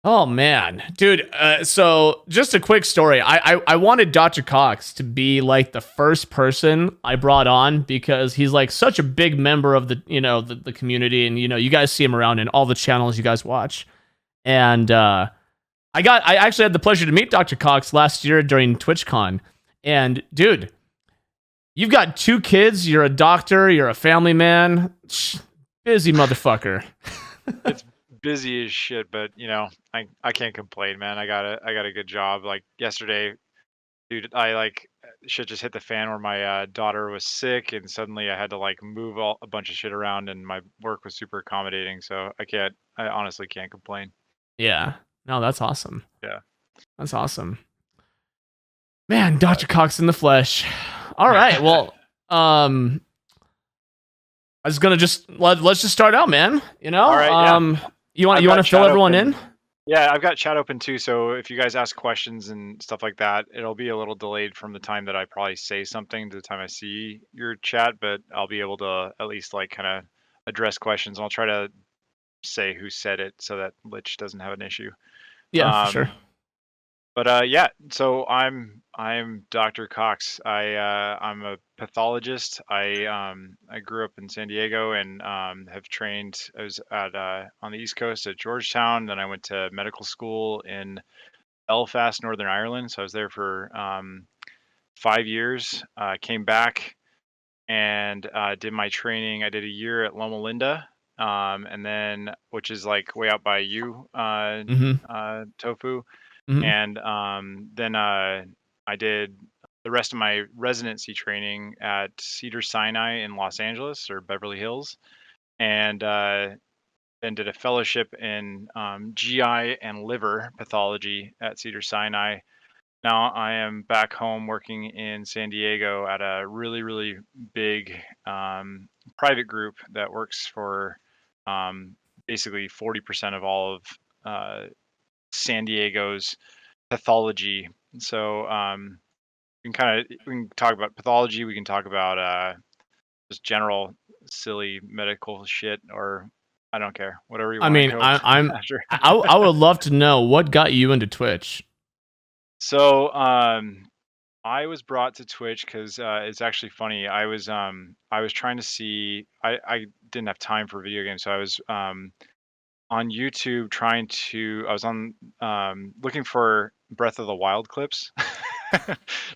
Oh man, dude. So just a quick story. I wanted Dr. Cox to be like the first person I brought on because he's like such a big member of the the community, and you guys see him around in all the channels you guys watch. And I actually had the pleasure to meet Dr. Cox last year during TwitchCon. And dude, you've got 2 kids. You're a doctor. You're a family man. Busy motherfucker. It's busy as shit, but I can't complain, man. I got a good job. Like yesterday, dude, I like shit just hit the fan where my daughter was sick, and suddenly I had to like move a bunch of shit around, and my work was super accommodating. So I honestly can't complain. Yeah. No, that's awesome. Yeah. That's awesome. Man, Dr. Cox in the flesh. All right. Well, I was gonna let's just start out, man. All right. Yeah. You want I've to got fill chat everyone open. in? Yeah, I've got chat open too. So if you guys ask questions and stuff like that, it'll be a little delayed from the time that I probably say something to the time I see your chat, but I'll be able to at least like kind of address questions. I'll try to say who said it so that Lich doesn't have an issue. Yeah, for sure. Um, but yeah, so I'm Dr. Cox. I'm a pathologist. I grew up in San Diego and have trained. I was at on the East Coast at Georgetown. Then I went to medical school in Belfast, Northern Ireland. So I was there for 5 years. Came back and did my training. I did a year at Loma Linda, and then which is like way out by you, Mm-hmm. Tofu. Mm-hmm. And then I did the rest of my residency training at Cedars-Sinai in Los Angeles or Beverly Hills, and then did a fellowship in GI and liver pathology at Cedars-Sinai. Now I am back home working in San Diego at a really, really big private group that works for um, basically 40% of all of San Diego's pathology. So we can talk about pathology. We can talk about just general silly medical shit, or I don't care, whatever you I want to mean, go after. I would love to know what got you into Twitch. So I was brought to Twitch because it's actually funny. I was trying to see. I didn't have time for video games, so I was on YouTube trying to. I was on looking for Breath of the Wild clips,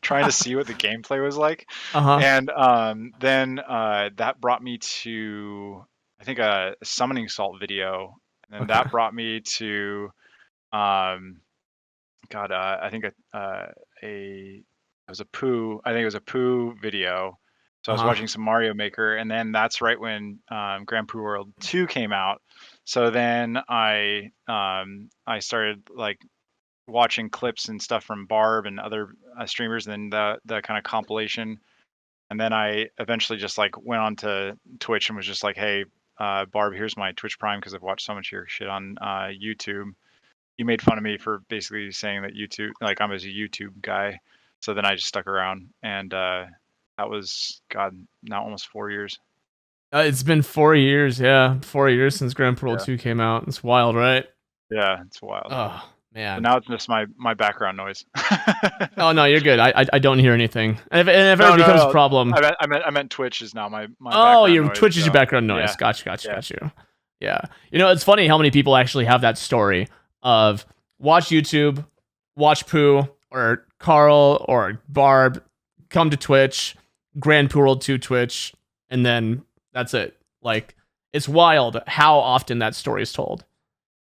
trying to see what the gameplay was like, Uh-huh. and then that brought me to I think a summoning salt video, and then Okay. that brought me to um, God, I think a it was a poo. I think it was a poo video. So I was Uh-huh. watching some Mario Maker, and then that's right when Grand Poo World 2 came out. So then I started like watching clips and stuff from Barb and other streamers, and then the kind of compilation. And then I eventually just like went on to Twitch and was just like, hey, Barb, here's my Twitch Prime because I've watched so much of your shit on YouTube. You made fun of me for basically saying that YouTube, like I'm a YouTube guy. So then I just stuck around, and that was God, now almost 4 years. It's been 4 years. Yeah, 4 years since Grand Prix Yeah, 2 came out. It's wild, right? yeah, it's wild. Oh But man. now it's just my background noise. Oh no, you're good. I don't hear anything. And if it ever No, no, becomes a no. problem, I meant Twitch is now my oh, background your noise. Twitch is your So background noise. yeah, Gotcha, gotcha, yeah, gotcha. Yeah. It's funny how many people actually have that story of watch YouTube, watch Pooh or Carl or Barb, come to Twitch, Grand Poo World 2 Twitch, and then that's it. Like, it's wild how often that story is told.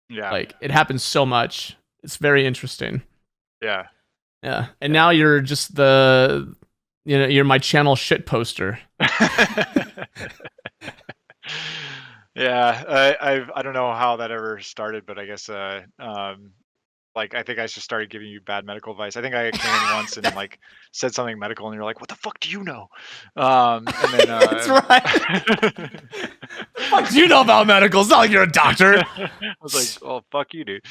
yeah, Like, it happens so much. It's very interesting. yeah, Yeah. And yeah. now you're just you're my channel shit poster. Yeah, I don't know how that ever started, but I guess like I think I just started giving you bad medical advice. I think I came in once and like said something medical, and you're like, "What the fuck do you know?" And then That's right. I What do you know about medical? It's not like you're a doctor. was like, "Oh, fuck you, dude."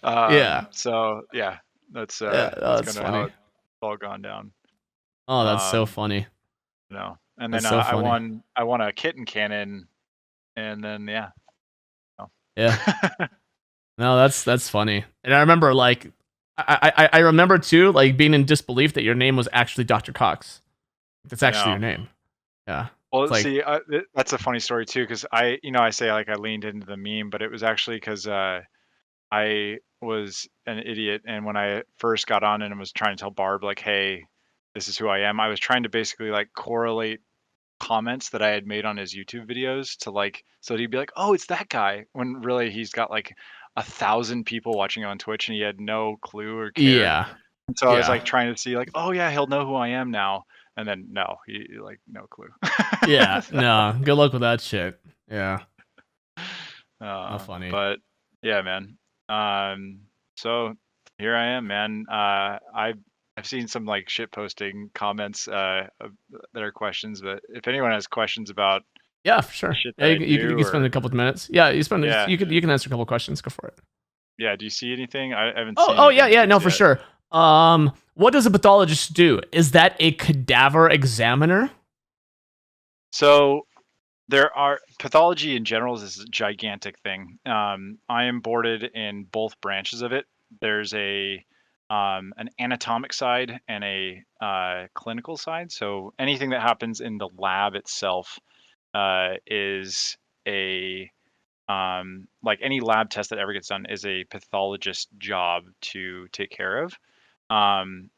Yeah. So yeah, Yeah. Oh, that's that's kind of how funny. it's all gone down. Oh, that's so Um, funny. and then That's so funny. I won a kitten cannon, and then yeah. Yeah. No, that's funny. And I remember like I remember too like being in disbelief that your name was actually Dr. Cox. That's I actually your know. name. Yeah. It's Well, like see, that's a funny story too, because I say like I leaned into the meme, but it was actually because I was an idiot, and when I first got on and was trying to tell Barb like, "Hey, this is who I am," I was trying to basically like correlate comments that I had made on his YouTube videos to like, so he'd be like, "Oh, it's that guy," when really he's got like 1,000 people watching on Twitch, and he had no clue or cared. yeah. And so I was Yeah. like trying to see like, "Oh yeah, he'll know who I am now," and then no, he like no clue. Yeah. So, No. Good luck with that shit. Yeah. How funny. but yeah, man. Um, so here I am, man. I've seen some like shit posting comments that are questions, but if anyone has questions about Yeah, for the sure. shit Yeah, that I you do, can spend or a couple of minutes. Yeah, yeah, you can answer a couple of questions. Go for it. yeah. Do you see anything? I haven't Oh, seen oh yeah, anything yeah, no, just for yet. sure. What does a pathologist do? Is that a cadaver examiner? So there are pathology in general is a gigantic thing. I am boarded in both branches of it. There's a an anatomic side and a clinical side. So anything that happens in the lab itself is a like any lab test that ever gets done is a pathologist job to take care of. Um,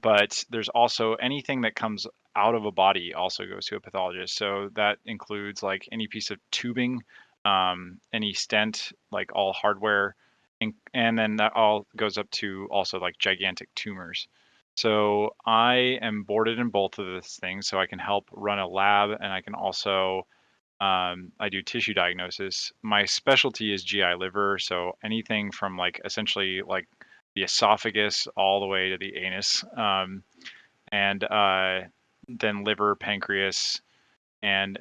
but there's also anything that comes out of a body also goes to a pathologist. So that includes like any piece of tubing, any stent, like all hardware, and then that all goes up to also like gigantic tumors. So I am boarded in both of those things, so I can help run a lab, and I can also I do tissue diagnosis. My specialty is GI liver, so anything from like essentially like the esophagus all the way to the anus, and then liver, pancreas, and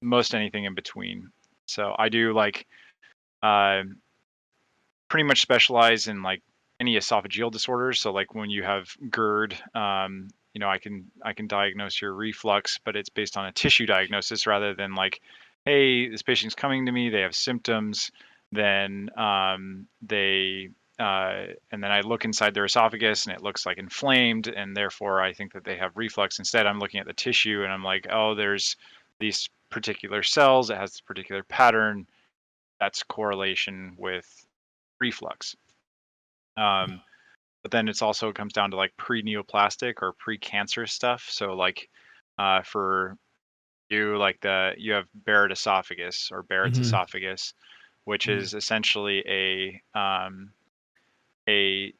most anything in between. So I do like uh, pretty much specialize in like any esophageal disorders. So like when you have GERD, I can diagnose your reflux, but it's based on a tissue diagnosis rather than like, hey, this patient's coming to me, they have symptoms, then and then I look inside their esophagus and it looks like inflamed, and therefore I think that they have reflux. Instead, I'm looking at the tissue and I'm like, oh, there's these particular cells, it has this particular pattern. That's correlation with reflux. Um, but then it's also comes down to like pre-neoplastic or pre-cancerous stuff. So like for you, like you have Barrett esophagus or Barrett's Mm-hmm. esophagus, which is essentially a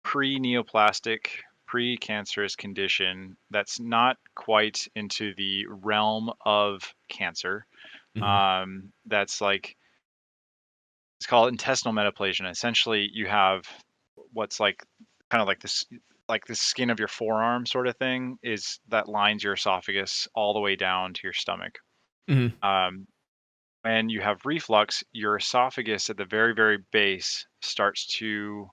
pre-neoplastic, pre-cancerous condition that's not quite into the realm of cancer. Mm-hmm. That's like it's called intestinal metaplasia. Essentially, you have what's like kind of like the skin of your forearm sort of thing is that lines your esophagus all the way down to your stomach. Mm-hmm. Um, when you have reflux, your esophagus at the very, very base starts to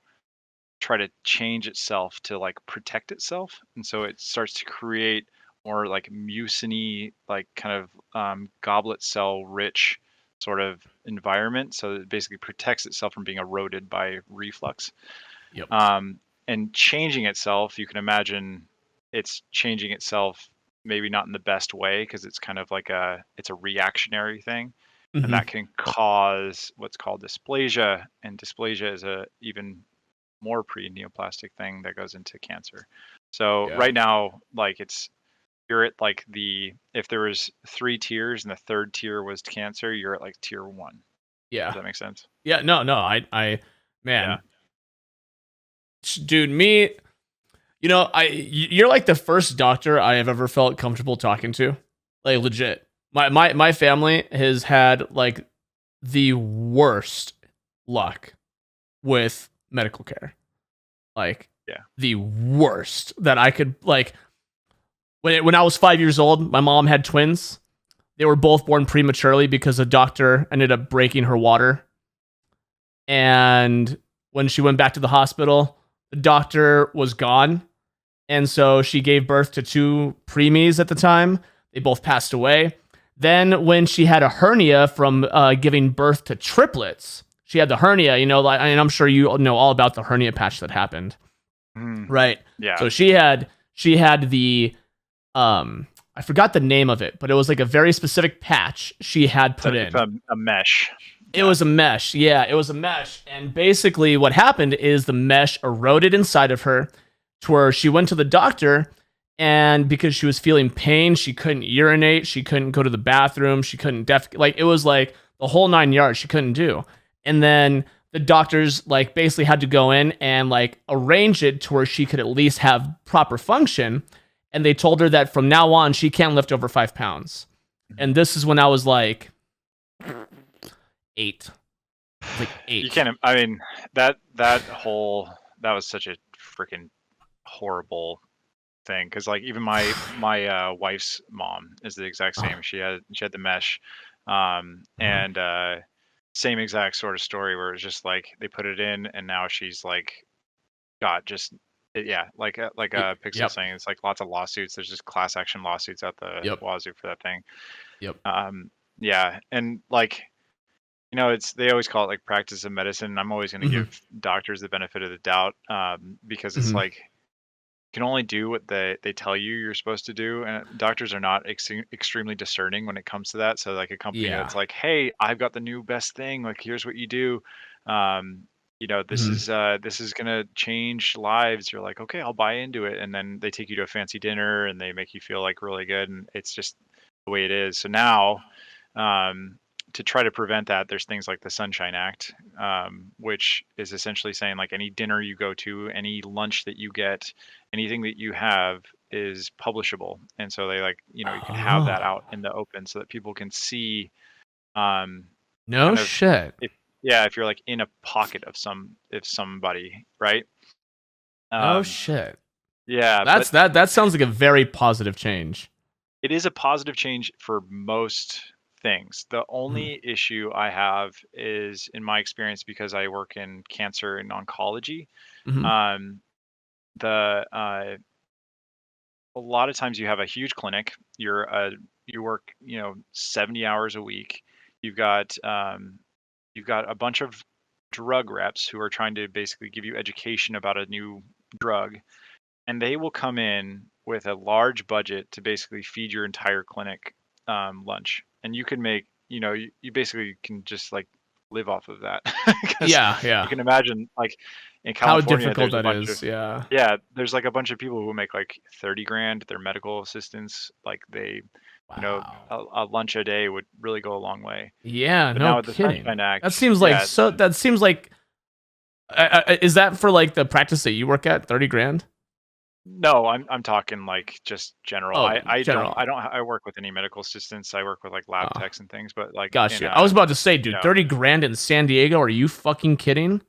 try to change itself to like protect itself, and so it starts to create more like muciny, like kind of goblet cell rich sort of environment, so it basically protects itself from being eroded by reflux. Yep. um, and changing itself, you can imagine it's changing itself maybe not in the best way, because it's kind of like it's a reactionary thing, and Mm-hmm. that can cause what's called dysplasia, and dysplasia is a even more pre-neoplastic thing that goes into cancer. So Yeah. right now, like you're at like if there was 3 tiers and the third tier was cancer, you're at like tier 1. Yeah. Does that make sense? Yeah. No. No. Yeah. Man, dude, me. You're like the first doctor I have ever felt comfortable talking to, like legit. My family has had like the worst luck with medical care, like Yeah. the worst that I could like. When I was 5 years old, my mom had twins. They were both born prematurely because a doctor ended up breaking her water. And when she went back to the hospital, the doctor was gone. And so she gave birth to two preemies at the time. They both passed away. Then, when she had a hernia from giving birth to triplets, she had the hernia, you know, like, and I'm sure you know all about the hernia patch that happened, right? Yeah. So she had the I forgot the name of it, but it was like a very specific patch she had put in. It's a mesh. It was a mesh. Yeah, it was a mesh. And basically what happened is the mesh eroded inside of her to where she went to the doctor, and because she was feeling pain, she couldn't urinate, she couldn't go to the bathroom, she couldn't like it was like the whole 9 yards she couldn't do. And then the doctors like basically had to go in and like arrange it to where she could at least have proper function. And they told her that from now on she can't lift over 5 pounds. And this is when I was like 8. Like 8. You can't. I mean, that was such a freaking horrible thing, because like even my wife's mom is the exact same. She had the mesh, and same exact sort of story where it's just like they put it in, and now she's like got just like Pixel saying, it's like lots of lawsuits. There's just class action lawsuits out the wazoo for that thing. Yeah, and like, you know, they always call it like practice of medicine. I'm always going to give doctors the benefit of the doubt, because it's like you can only do what they tell you you're supposed to do, and doctors are not extremely discerning when it comes to that. So like a company that's like, hey, I've got the new best thing, like here's what you do, you know, this is gonna change lives. You're like, okay, I'll buy into it, and then they take you to a fancy dinner and they make you feel like really good, and it's just the way it is. So now, to try to prevent that, there's things like the Sunshine Act, which is essentially saying like any dinner you go to, any lunch that you get, anything that you have is publishable. And so they like, you know, you can have that out in the open so that people can see, no shit. If you're like in a pocket of somebody, right? Oh shit. Yeah. That sounds like a very positive change. It is a positive change for most things. The only issue I have is, in my experience, because I work in cancer and oncology, a lot of times you have a huge clinic. You work, you know, 70 hours a week. You've got a bunch of drug reps who are trying to basically give you education about a new drug, and they will come in with a large budget to basically feed your entire clinic lunch, and you can make, you know, you basically can just like live off of that. You can imagine like in California how difficult that is. There's like a bunch of people who make like 30 grand. They're medical assistants. Like they, you know, a lunch a day would really go a long way. Yeah, but no now with kidding. The Sunshine Act, that seems like that seems like is that for like the practice that you work at, 30 grand? No, I'm talking like just general. Oh, I work with any medical assistants. I work with like lab techs and things, but like, gosh, I was about to say, dude, 30 grand in San Diego? Are you fucking kidding?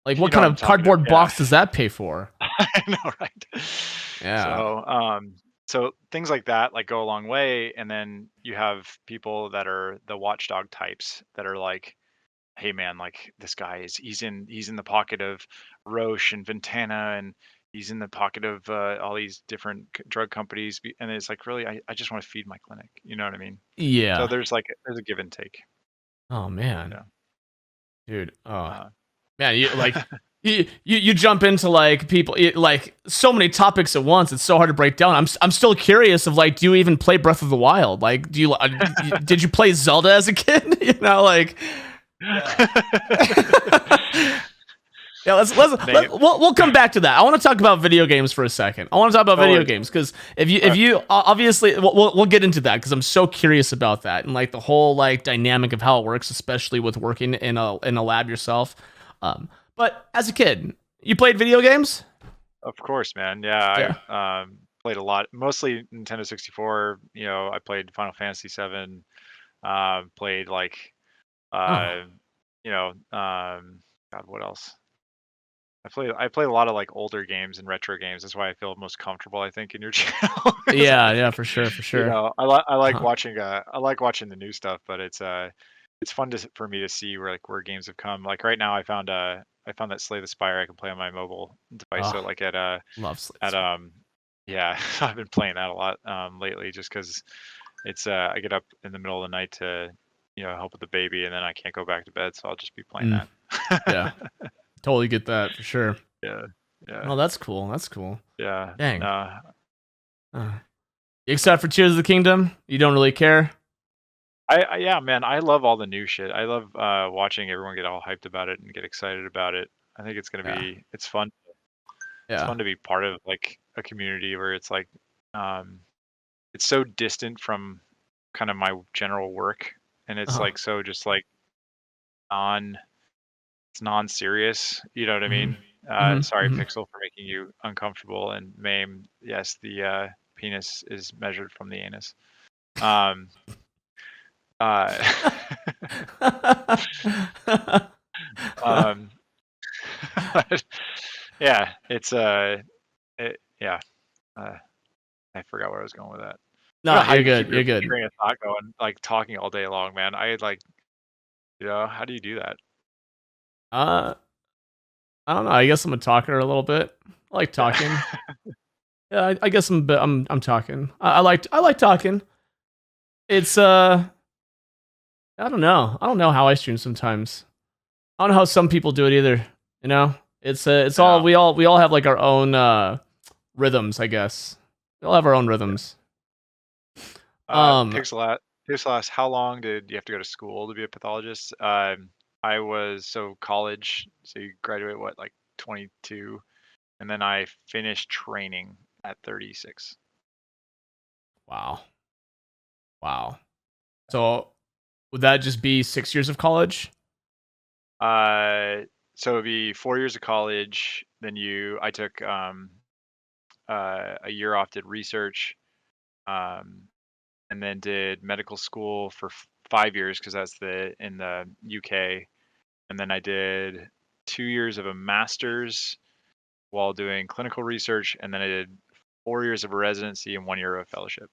Like, what kind of cardboard box does that pay for? I know, right? Yeah. So things like that like go a long way, and then you have people that are the watchdog types that are like, hey man, like this guy he's in the pocket of Roche and Ventana, and he's in the pocket of all these different drug companies, and it's like, really, I just want to feed my clinic. You know what I mean? Yeah. So there's a give and take. Oh man, dude. Man, you like you jump into like people like so many topics at once. It's so hard to break down. I'm still curious of like, do you even play Breath of the Wild? Like, do you did you play Zelda as a kid? You know, like. Yeah, we'll come back to that. I want to talk about video games for a second. I want to talk about video games because if you obviously we'll get into that because I'm so curious about that and like the whole like dynamic of how it works, especially with working in a lab yourself. But as a kid, you played video games? Of course, man. Yeah. I played a lot, mostly Nintendo 64. You know, I played Final Fantasy 7. Played like, you know, God, what else? I play a lot of like older games and retro games. That's why I feel most comfortable, I think, in your channel. Yeah, for sure. You know, I like watching the new stuff, but it's fun for me to see where games have come. Like right now, I found that Slay the Spire I can play on my mobile device. So like love Slay yeah, I've been playing that a lot lately, just because it's I get up in the middle of the night to, you know, help with the baby, and then I can't go back to bed, so I'll just be playing that. Yeah. Totally get that for sure. Yeah. Yeah. Oh, that's cool. That's cool. Yeah. Dang. Uh, Uh, you excited for Tears of the Kingdom? You don't really care? yeah, man, I love all the new shit. I love watching everyone get all hyped about it and get excited about it. I think it's gonna Yeah. be it's fun. It's Yeah. fun to be part of like a community where it's like um it's so distant from kind of my general work, and it's Uh-huh. like so just like non it's non-serious, you know what I Mm-hmm. mean? Mm-hmm. Sorry, Mm-hmm. Pixel, for making you uncomfortable. And Mame, yes, the penis is measured from the anus. Um, uh, um, but, yeah, yeah, uh, I forgot where I was going with that. I No, don't know how you're you keep good. your You're good. train of thought going, like talking all day long, man. I like, how do you do that? Uh, I don't know. I guess I'm a talker a little bit. I like Yeah. talking. Yeah, I guess I'm talking. I like talking. It's I don't know. I don't know how I stream sometimes. I don't know how some people do it either. You know, it's all Yeah. we all have like our own rhythms. I guess we all have our own rhythms. Um, Pixel, how long did you have to go to school to be a pathologist? I was so college, so you graduate what, like 22, and then I finished training at 36. wow, wow. So would that just be 6 years of college? Uh, so it'd be 4 years of college. Then I took a year off, did research, um, and then did medical school for 5 years because that's the in the UK. And then I did 2 years of a master's while doing clinical research, and then I did 4 years of a residency and 1 year of a fellowship.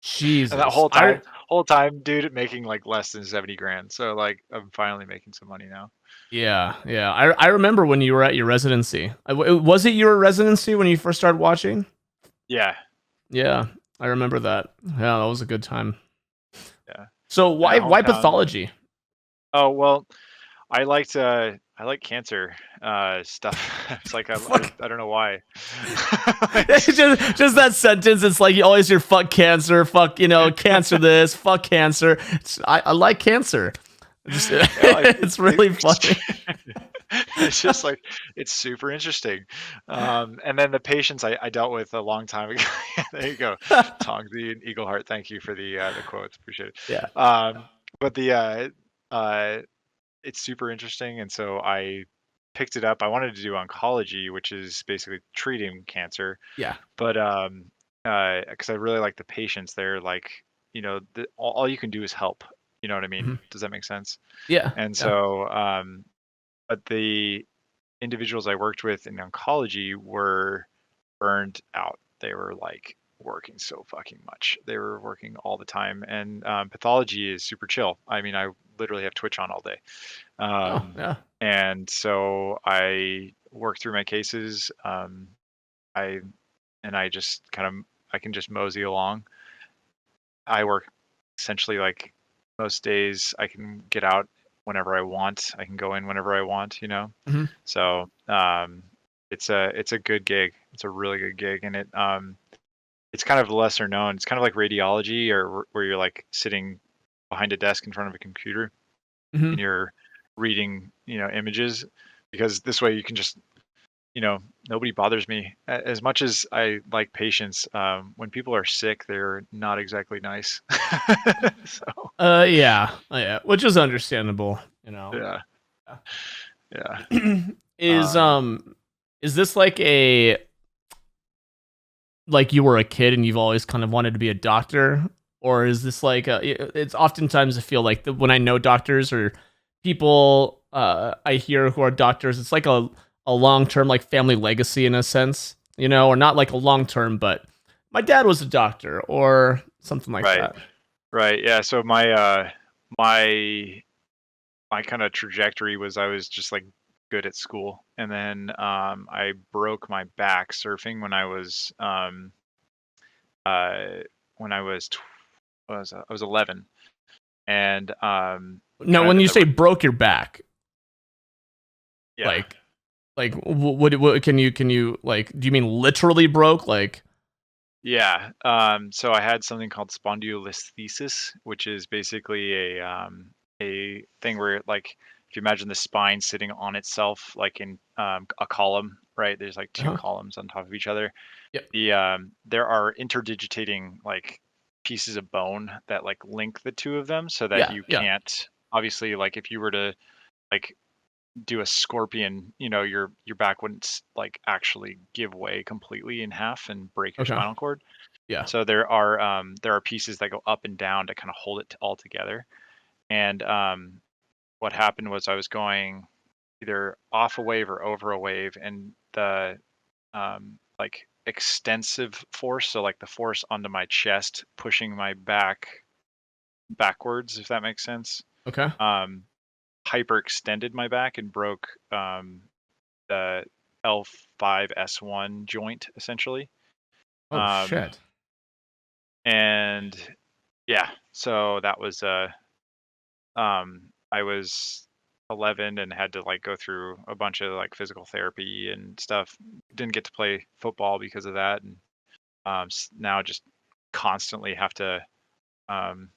Jesus, And that Jesus. whole time, dude, making like less than 70 grand. So like I'm finally making some money now. Yeah, yeah. I remember when you were at your residency. Was it your residency when you first started watching? Yeah, Yeah, I remember that. Yeah, that was a good time. yeah. So Yeah, why hometown. pathology? Oh well, I liked cancer stuff. It's like Fuck. I don't know why. It's just, just that sentence. It's like you always hear "fuck cancer," "fuck cancer this," "fuck cancer." I like cancer. Just, like it's really funny. it's just like it's super interesting. And then the patients I dealt with a long time ago. There you go, Tongzi and Eagleheart. Thank you for the quotes. Appreciate it. Yeah, But uh, it's super interesting, and so I picked it up. I wanted to do oncology, which is basically treating cancer, yeah, but because I really like the patients. They're like, all you can do is help. You know what I mean? mhm, Does that make sense? yeah, And yeah. so, but the individuals I worked with in oncology were burned out. They were like working so fucking much. They were working all the time. And pathology is super chill. I mean, I literally have Twitch on all day. Oh, Um, yeah. and so I work through my cases. I I just I can just mosey along. I work essentially like most days. I can get out whenever I want. I can go in whenever I want. Mhm. So it's a good gig. It's a really good gig, and it's kind of lesser known. It's kind of like radiology, or where you're like sitting behind a desk in front of a computer and Mhm. you're reading images, because this way you can just nobody bothers me. As much as I like patients, when people are sick, they're not exactly nice. So Yeah, yeah, which is understandable. yeah, yeah. Is Um, is this like you were a kid and you've always kind of wanted to be a doctor, or is this like it's oftentimes I feel like when I know doctors or people I hear who are doctors, it's like a long term like family legacy in a sense, or not like a long term, but my dad was a doctor or something like right, that. right. Yeah. So my kind of trajectory was, I was just like good at school, and then I broke my back surfing uh, when I was 11, and No, kind when of you in the say broke your back, yeah. what can you like? Do you mean literally broke? Like, Yeah. So I had something called spondylolisthesis, which is basically a thing where, like, if you imagine the spine sitting on itself, like in a column, right? There's like two uh-huh. columns on top of each other. Yep. There are interdigitating like pieces of bone that like link the two of them, so that Yeah, you yeah. can't, obviously, like if you were to like do a scorpion, your back wouldn't like actually give way completely in half and break your Okay. spinal cord. Yeah. So there are pieces that go up and down to kind of hold it all together. And what happened was I was going either off a wave or over a wave, and the like extensive force, so like the force onto my chest pushing my back backwards, if that makes sense, Okay. um, hyperextended my back and broke the L5S1 joint essentially. Oh Um, shit. and yeah, so that was I was 11 and had to like go through a bunch of like physical therapy and stuff. Didn't get to play football because of that, and now just constantly have to um,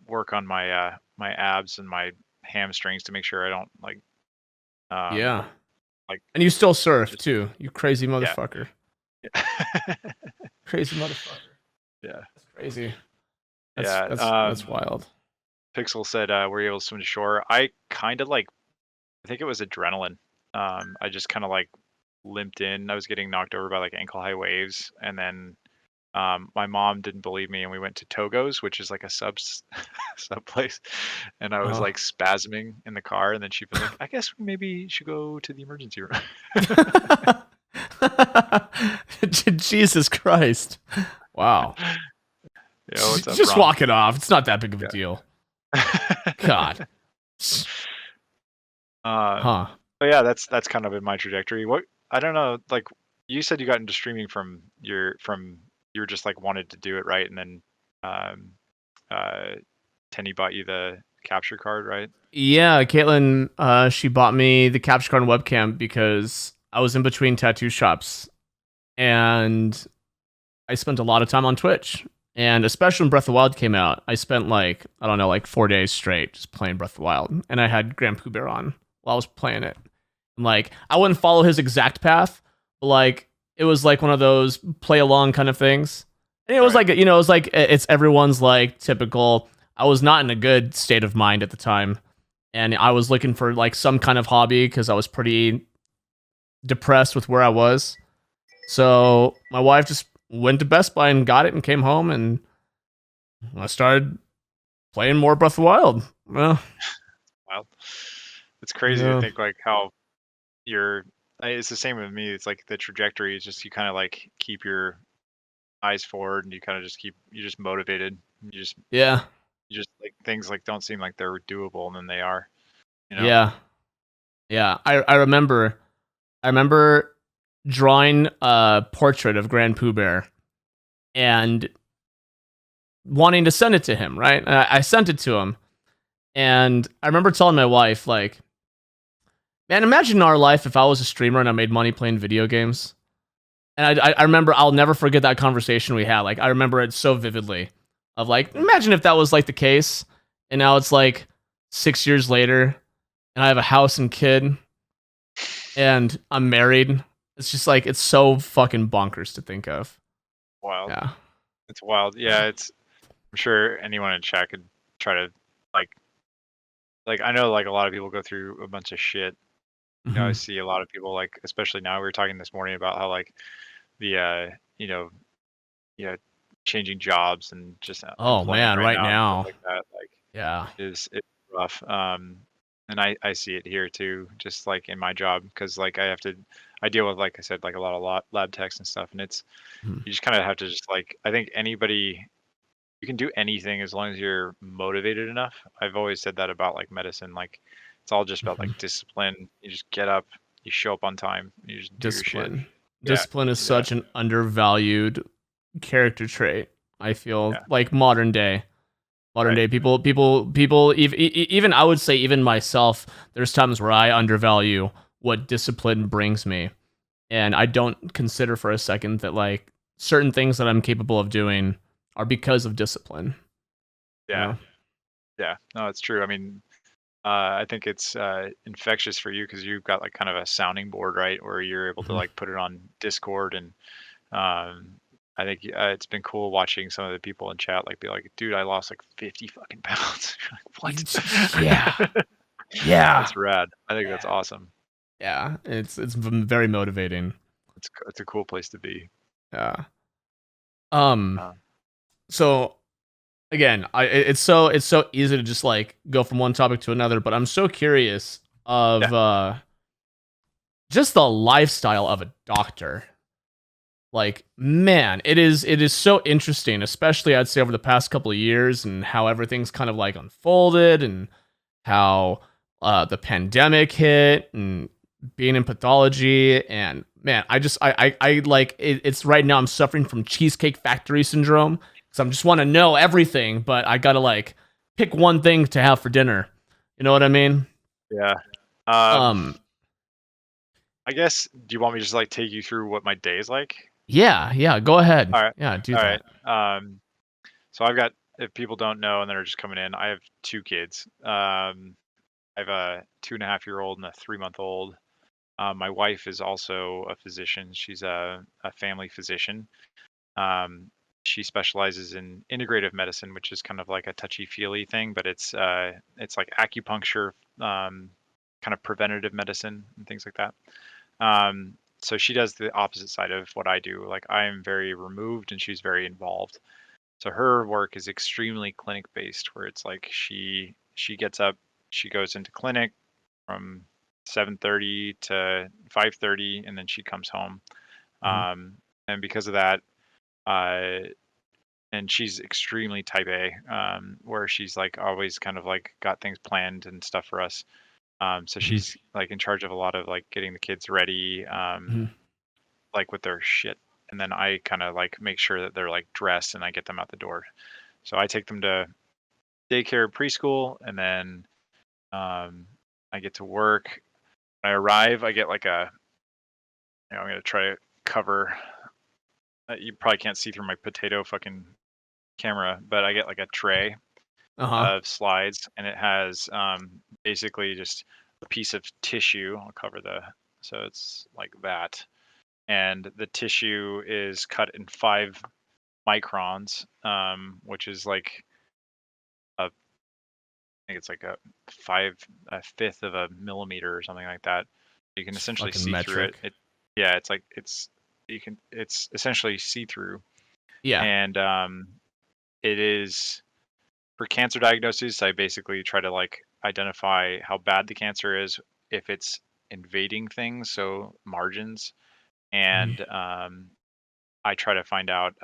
work on my abs and my hamstrings to make sure I don't um, Yeah. like And you still surf just too, you crazy yeah. motherfucker. Yeah. Crazy motherfucker. Yeah. That's crazy. That's Yeah. that's that's wild. Pixel said, "Were you able to swim to shore?" I kind of like. I think it was adrenaline. I just kind of like limped in. I was getting knocked over by like ankle high waves, and then my mom didn't believe me, and we went to Togo's, which is like a sub place, and I was Uh-huh. like spasming in the car, and then she was like, "I guess we maybe should go to the emergency room." Jesus Christ. Wow. Yeah, what's up, Just Ron? walk it off. It's not that big of a Yeah. deal. God. um, Huh. but yeah, that's kind of been my trajectory. What, I don't know, like you said, you got into streaming from you were just like wanted to do it, right? And then um, uh, Tenny bought you the capture card, right? Yeah, Caitlin, she bought me the capture card and webcam because I was in between tattoo shops and I spent a lot of time on Twitch. And especially when Breath of the Wild came out, I spent like, I don't know, like 4 days straight just playing Breath of the Wild. And I had Grand Pooh Bear on while I was playing it. And like, I wouldn't follow his exact path, but like, it was like one of those play along kind of things. And it was Right. like, it was like, it's everyone's like typical. I was not in a good state of mind at the time. And I was looking for like some kind of hobby because I was pretty depressed with where I was. So my wife just went to Best Buy and got it and came home, and I started playing more Breath of the Wild. Well, Wow. It's crazy to yeah, think like how you're. It's the same with me. It's like the trajectory is just you kind of like keep your eyes forward, and you kind of just keep you're just motivated. yeah, You just like things like don't seem like they're doable, and then they are. You know. yeah, yeah. I remember drawing a portrait of Grand Pooh Bear and wanting to send it to him. Right, and I sent it to him, and I remember telling my wife like, "Man, imagine our life if I was a streamer and I made money playing video games." And I remember, I'll never forget that conversation we had. Like, I remember it so vividly. Of like, imagine if that was like the case, and now it's like 6 years later, and I have a house and kid, and I'm married. It's just like, it's so fucking bonkers to think of. Wild. Yeah. It's wild. Yeah. It's. I'm sure anyone in chat could try to like I know like a lot of people go through a bunch of shit. I Hmm. see a lot of people like, especially now, we were talking this morning about how like the changing jobs and just Oh employment man, right right now and stuff now. like that, like Yeah. is rough. And I see it here too, just like in my job, because like I deal with, like I said, like a lot of lab techs and stuff, and it's, Mhm. you just kind of have to just like, I think anybody, you can do anything as long as you're motivated enough. I've always said that about like medicine, like it's all just about like Mhm. discipline. You just get up, you show up on time, you just do your shit. Discipline. Yeah, Discipline is yeah, such an undervalued character trait, I feel, yeah. like modern day. Modern Right. day people, even I would say, even myself, there's times where I undervalue what discipline brings me. And I don't consider for a second that like certain things that I'm capable of doing are because of discipline. You Yeah. know? Yeah. No, it's true. I mean, I think it's infectious for you because you've got like kind of a sounding board, right, where you're able to Mhm. like put it on Discord, and I think it's been cool watching some of the people in chat like be like, "Dude, I lost like 50 fucking pounds." You're like, Yeah, what? yeah, That's rad. I think that's awesome. yeah. It's very motivating. It's a cool place to be. Yeah. Um. Uh, So again, it's so easy to just like go from one topic to another, but I'm so curious yeah. of just the lifestyle of a doctor. Like, man, it is so interesting, especially I'd say over the past couple of years, and how everything's kind of like unfolded, and how the pandemic hit, and being in pathology. And man, I like it's right now I'm suffering from cheesecake factory syndrome, because I just want to know everything, but I gotta like pick one thing to have for dinner. You know what I mean? Yeah. Um, Um, I guess, do you want me to just like take you through what my day is like? yeah, yeah, go ahead. All right. Yeah, do All right. that. So I've got, if people don't know and they're just coming in, I have two kids. I have a 2.5-year-old and a 3-month old. My wife is also a physician. She's a family physician. Um, she specializes in integrative medicine, which is kind of like a touchy-feely thing, but it's like acupuncture, kind of preventative medicine and things like that. So she does the opposite side of what I do. Like I am very removed and she's very involved. So her work is extremely clinic based, where it's like she gets up, she goes into clinic from 7:30 to 5:30, and then she comes home. Mhm. And because of that, uh, and she's extremely type A, where she's like always kind of like got things planned and stuff for us. So Mhm. she's like in charge of a lot of like getting the kids ready, Mhm. like with their shit. And then I kind of like make sure that they're like dressed and I get them out the door. So I take them to daycare, preschool, and then um, I get to work. When I arrive, I get like I'm gonna try to cover. You probably can't see through my potato fucking camera, but I get like a tray Uh huh. of slides, and it has basically just a piece of tissue. I'll cover so it's like that, and the tissue is cut in 5 microns, which is like a, I think it's like a fifth of a millimeter or something like that. You can It's essentially fucking see through it. metric. Yeah, it's essentially see through, Yeah. and it is for cancer diagnosis. I basically try to like identify how bad the cancer is, if it's invading things, so margins, Mhm. and I try to find out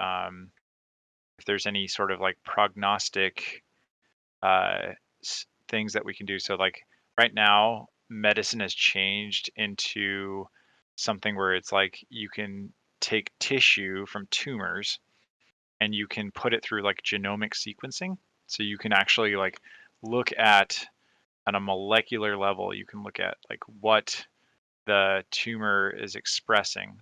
if there's any sort of like prognostic uh, things that we can do. So, like right now, medicine has changed into something where it's like you can take tissue from tumors and you can put it through like genomic sequencing. So you can actually like look at on a molecular level, you can look at like what the tumor is expressing.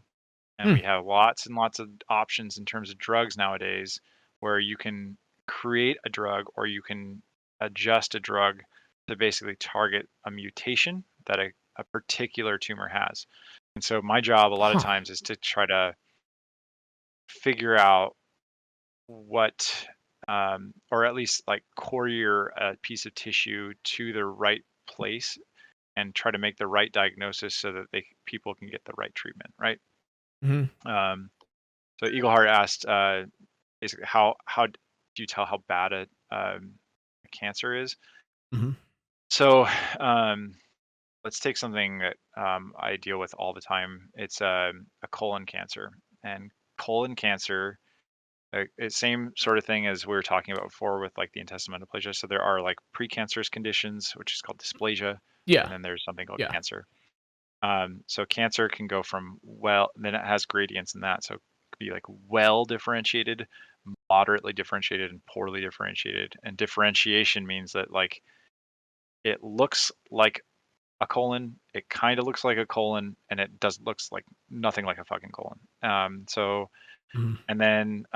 And Hmm. we have lots and lots of options in terms of drugs nowadays, where you can create a drug or you can adjust a drug to basically target a mutation that a particular tumor has. And so my job a lot of Huh. times is to try to figure out what, or at least like courier a piece of tissue to the right place and try to make the right diagnosis so that people can get the right treatment, right? Mhm. Um, so Eagleheart asked, basically, how do you tell how bad a cancer is? Mhm. So um, let's take something that I deal with all the time. It's a colon cancer, and colon cancer, it's same sort of thing as we were talking about before with like the intestinal metaplasia. So there are like precancerous conditions, which is called dysplasia, Yeah. and then there's something called Yeah. cancer. So cancer can go from then it has gradients in that. So it could be like well differentiated, moderately differentiated and poorly differentiated. And differentiation means that like it looks like a colon, it kind of looks like a colon, and it does looks like nothing like a fucking colon. Mhm. And then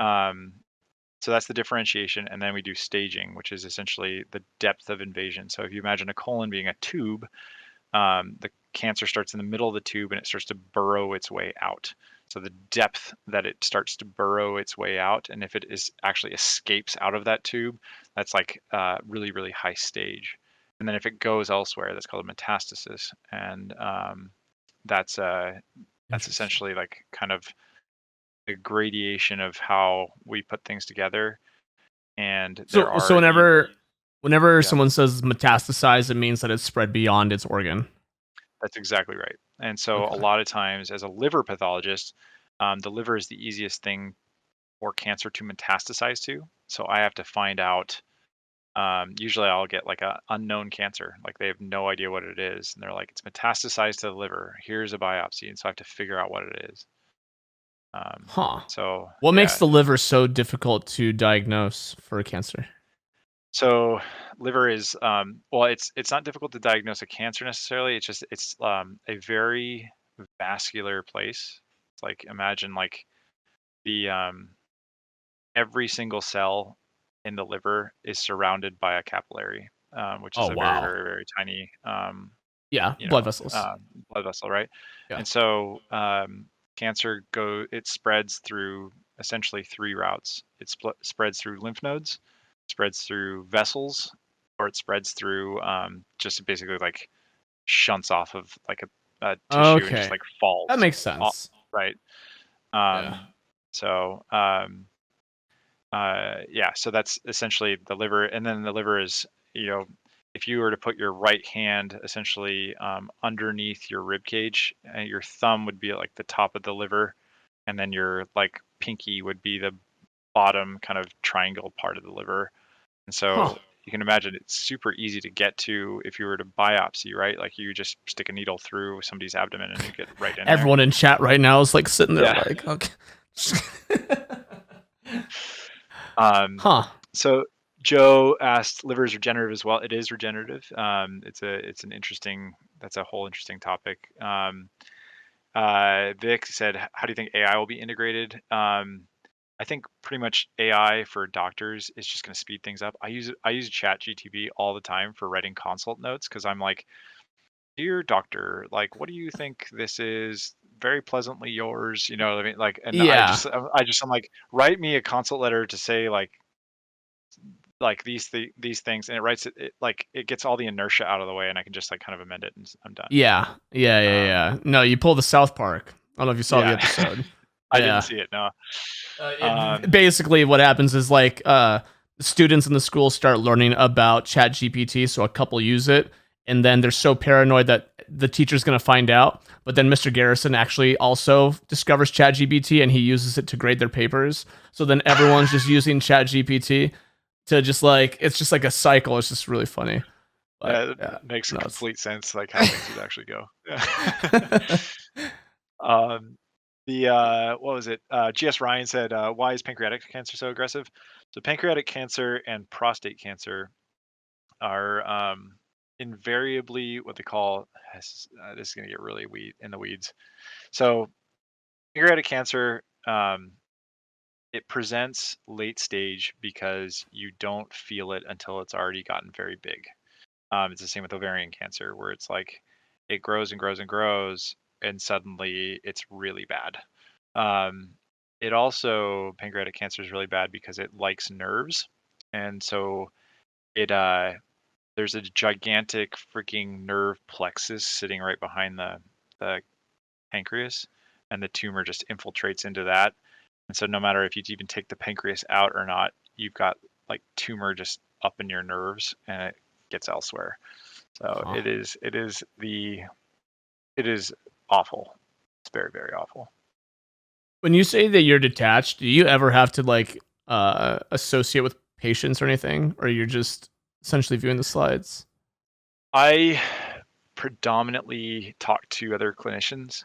so that's the differentiation, and then we do staging, which is essentially the depth of invasion. So if you imagine a colon being a tube, the cancer starts in the middle of the tube and it starts to burrow its way out. So the depth that it starts to burrow its way out, and if it is actually escapes out of that tube, that's like really, really high stage. And then if it goes elsewhere, that's called a metastasis, and that's Interesting. essentially like kind of a gradation of how we put things together. And there So are the whenever yeah, someone says metastasize, it means that it's spread beyond its organ. that's exactly right. And so a Okay. lot of times as a liver pathologist, the liver is the easiest thing for cancer to metastasize to. So I have to find out. Usually I'll get like a unknown cancer, like they have no idea what it is, and they're like, it's metastasized to the liver. Here's a biopsy, and so I have to figure out what it is. Um, Huh. so What makes yeah, the liver so difficult to diagnose for cancer? so liver is well, it's not difficult to diagnose a cancer necessarily. It's just it's a very vascular place. It's like imagine like the every single cell in the liver is surrounded by a capillary, which Oh is a very, wow. very, very tiny, Yeah, you blood know, vessels. blood vessel, right? Yeah. And so it spreads through essentially three routes. Spreads through lymph nodes, spreads through vessels, or it spreads through just basically like shunts off of like a tissue and just Okay. like That falls, makes off, sense. right? Yeah. Um, so yeah, so that's essentially the liver, and then the liver is, you know, if you were to put your right hand essentially underneath your rib cage, and your thumb would be at like the top of the liver, and then your like pinky would be the bottom kind of triangle part of the liver. And Huh. so you can imagine it's super easy to get to if you were to biopsy, right? Like you just stick a needle through somebody's abdomen and you get right in there. Everyone in chat right now is like sitting there Yeah. like, okay. Um, Huh. so Joe asked, liver is regenerative as well. It is regenerative. It's an interesting, that's a whole interesting topic. Vic said, how do you think AI will be integrated? I think pretty much AI for doctors is just going to speed things up. I use Chat GTP all the time for writing consult notes because I'm like, dear doctor, like, what do you think this is? Very pleasantly yours, you know what I mean? Like, and Yeah. I'm like, write me a consult letter to say like these things, and it writes it like it gets all the inertia out of the way, and I can just like kind of amend it, and I'm done. Yeah. Yeah. Yeah. Um, Yeah. No, you pull the South Park. I don't know if you saw the yeah, episode. I didn't Yeah. see it. No. Um, Basically, what happens is like students in the school start learning about Chat GPT, so a couple use it, and then they're so paranoid that the teacher's going to find out. But then Mr. Garrison actually also discovers Chat GPT, and he uses it to grade their papers. So then everyone's just using Chat GPT to just like it's just like a cycle. It's just really funny. But yeah, it yeah, makes no, it's complete sense, like how things would actually go. Yeah. um, the what was it? GS Ryan said, "Why is pancreatic cancer so aggressive?" So pancreatic cancer and prostate cancer are invariably what they call this is going to get really in the weeds. So pancreatic cancer, it presents late stage because you don't feel it until it's already gotten very big. It's the same with ovarian cancer, where it's like it grows and grows and grows, and suddenly it's really bad. Um, it also pancreatic cancer is really bad because it likes nerves, and so it there's a gigantic freaking nerve plexus sitting right behind the pancreas, and the tumor just infiltrates into that. And so no matter if you even take the pancreas out or not, you've got like tumor just up in your nerves, and it gets elsewhere. So huh. it is awful. It's very, very awful. When you say that you're detached, do you ever have to like associate with patients or anything, or you're just essentially viewing the slides? I predominantly talk to other clinicians.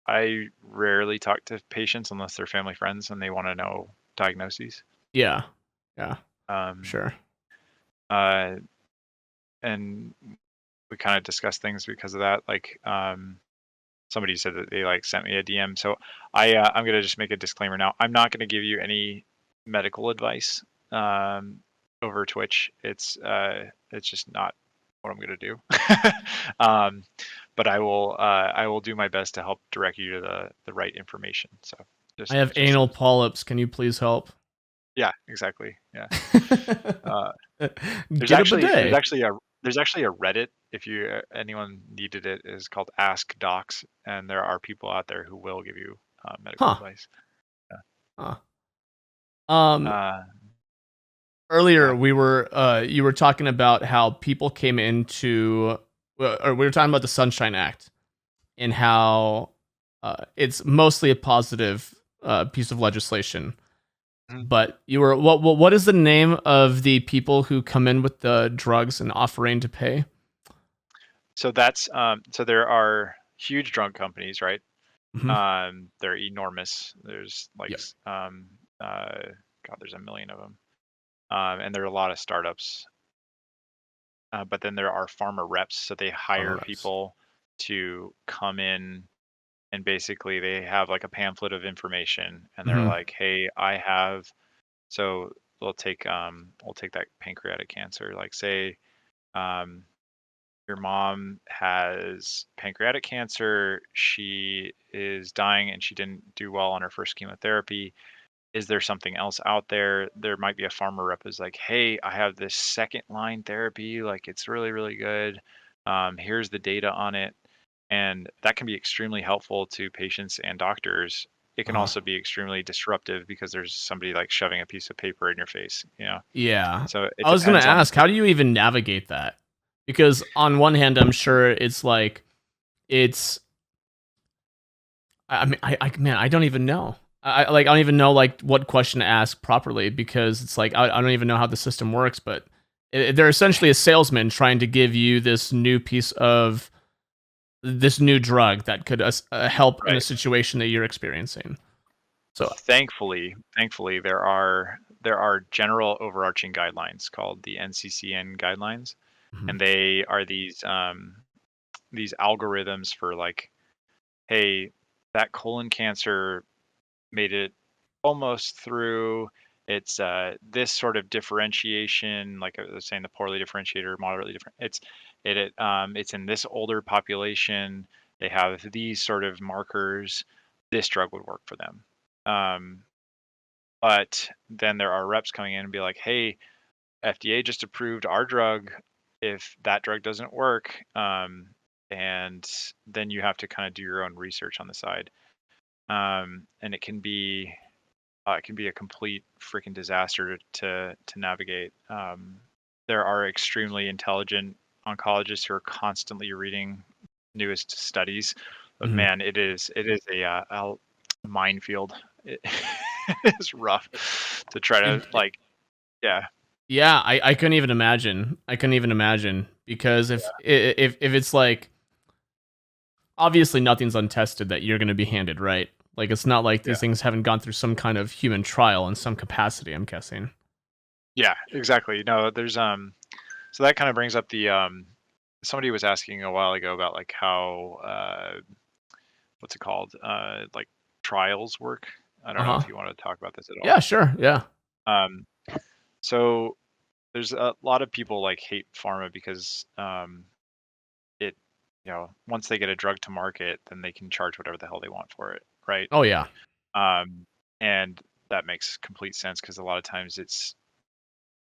I rarely talk to patients unless they're family friends and they want to know Diagnoses. Yeah. Yeah. Um, Sure. uh, and we kind of discussed things because of that. Like, somebody said that they like sent me a DM. So I'm gonna just make a disclaimer now. I'm not gonna give you any medical advice um, over Twitch. It's just not what I'm gonna do. um, but I will do my best to help direct you to the right information. So I have just anal polyps. Can you please help? yeah, exactly. Yeah. Uh, Get a there's bidet. actually a Reddit, if you anyone needed it, is called Ask Docs, and there are people out there who will give you medical Huh. advice. Yeah. Huh. Um, Uh, Go earlier ahead. you were talking about how people came into, or we were talking about the Sunshine Act and how it's mostly a positive piece of legislation. Mhm. But you were what is the name of the people who come in with the drugs and offering to pay? So that's so there are huge drug companies, right? Hmm. They're enormous. There's like Yep. God, there's a million of them, and there are a lot of startups. But then there are pharma reps, so they Pharma hire reps. people to come in and basically they have like a pamphlet of information and they're Hmm. like, "Hey, I have." So we'll take that pancreatic cancer. Like say um your mom has pancreatic cancer, she is dying and she didn't do well on her first chemotherapy. Is there something else out there? There might be a pharma rep who's like, "Hey, I have this second line therapy, like it's really, really good. Here's the data on it." And that can be extremely helpful to patients and doctors. It can Uh-huh. also be extremely disruptive because there's somebody like shoving a piece of paper in your face, you know? Yeah. So it I was gonna depends on the ask, how do you even navigate that? Because on one hand, I'm sure it's like it's. I mean, man, I don't even know. I don't even know like what question to ask properly because it's like I don't even know how the system works. But they're essentially a salesman trying to give you this new piece of this new drug that could help in a right. situation that you're experiencing. So, Thankfully, there are general overarching guidelines called the NCCN guidelines, mhm, and they are these algorithms for like, hey, that colon cancer made it almost through. It's this sort of differentiation, like I was saying, the poorly differentiated or moderately different. It's in this older population. They have these sort of markers. This drug would work for them. Um, but then there are reps coming in and be like, hey, FDA just approved our drug. If that drug doesn't work, and then you have to kind of do your own research on the side. And it can be a complete freaking disaster to navigate. There are extremely intelligent oncologists who are constantly reading newest studies, but mhm. man, it is a minefield. It is rough to try to like, yeah, Yeah, I couldn't even imagine. I couldn't even imagine because if it's like obviously nothing's untested that you're going to be handed, right? Like it's not like these yeah, things haven't gone through some kind of human trial in some capacity, I'm guessing. yeah, exactly. No, there's so that kind of brings up the somebody was asking a while ago about like how what's it called? Like trials work. I don't know Uh-huh. if you want to talk about this at Yeah, all. sure. Yeah. Um, so there's a lot of people like hate pharma because it, once they get a drug to market, then they can charge whatever the hell they want for it, right? Oh yeah. Um, and that makes complete sense because a lot of times it's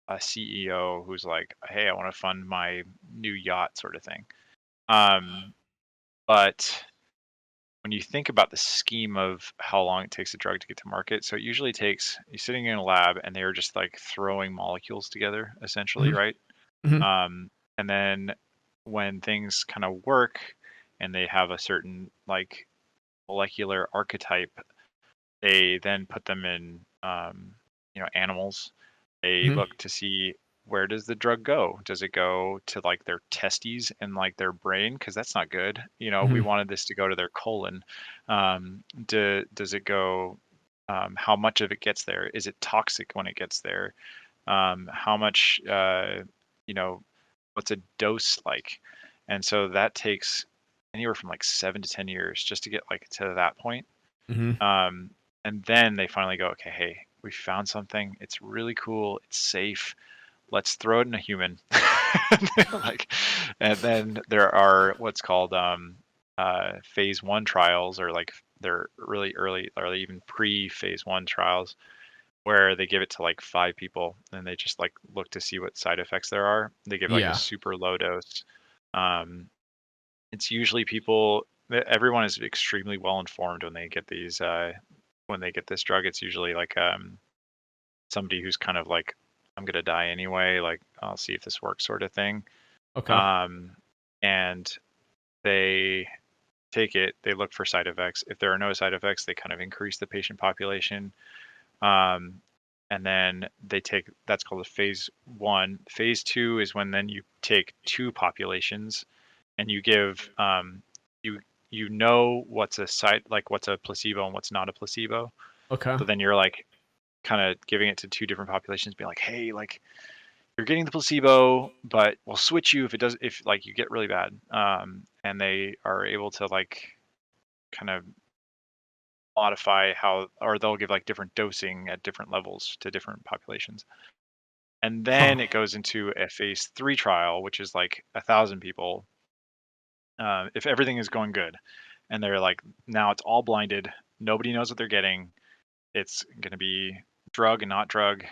a CEO who's like, "Hey, I want to fund my new yacht," sort of thing. Um, but when you think about the scheme of how long it takes a drug to get to market, so it usually takes you sitting in a lab and they're just like throwing molecules together, essentially, Hmm. right? Hmm. Um, and then when things kind of work and they have a certain like molecular archetype, they then put them in, animals. They Hmm. look to see where does the drug go? Does it go to like their testes and like their brain? Because that's not good. We Hmm. wanted this to go to their colon. Does it go? how much of it gets there. Is it toxic when it gets there? How much, you know, what's a dose like? And so that takes anywhere from like 7 to 10 years just to get like to that point. Hmm. Um, and then they finally go, okay, hey, we found something. It's really cool. It's safe. Let's throw it in a human. Like, and then there are what's called phase one trials, or like they're really early, or even pre-phase one trials, where they give it to like 5 people and they just like look to see what side effects there are. They give like a Yeah. super low dose. Um, it's usually people. Everyone is extremely well informed when they get these. When they get this drug, it's usually like somebody who's kind of like, I'm gonna die anyway. Like, I'll see if this works, sort of thing. Okay. Um, and they take it. They look for side effects. If there are no side effects, they kind of increase the patient population. Um, and then they take, that's called a phase one. Phase two is when then you take two populations and you give you know what's a side, like what's a placebo and what's not a placebo. Okay. So then you're like kind of giving it to two different populations, be like, hey, like you're getting the placebo, but we'll switch you if it does, if like you get really bad. And they are able to like kind of modify how, or they'll give like different dosing at different levels to different populations. And Huh. then it goes into a phase three trial, which is like 1,000 people. If everything is going good, and they're like, now it's all blinded, nobody knows what they're getting. It's going to be drug and not drug,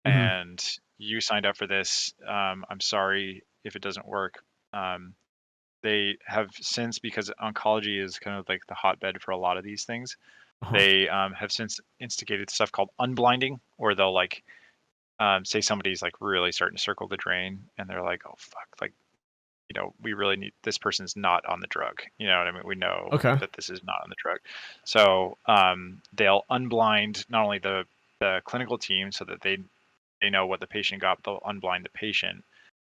Hmm. and you signed up for this. I'm sorry if it doesn't work. They have since, because oncology is kind of like the hotbed for a lot of these things, Uh-huh. they have since instigated stuff called unblinding, or they'll like say somebody's like really starting to circle the drain, and they're like, oh fuck, like, we really need, this person's not on the drug. You know what I mean? We know Okay. that this is not on the drug. So they'll unblind not only the clinical team so that they know what the patient got, but they'll unblind the patient,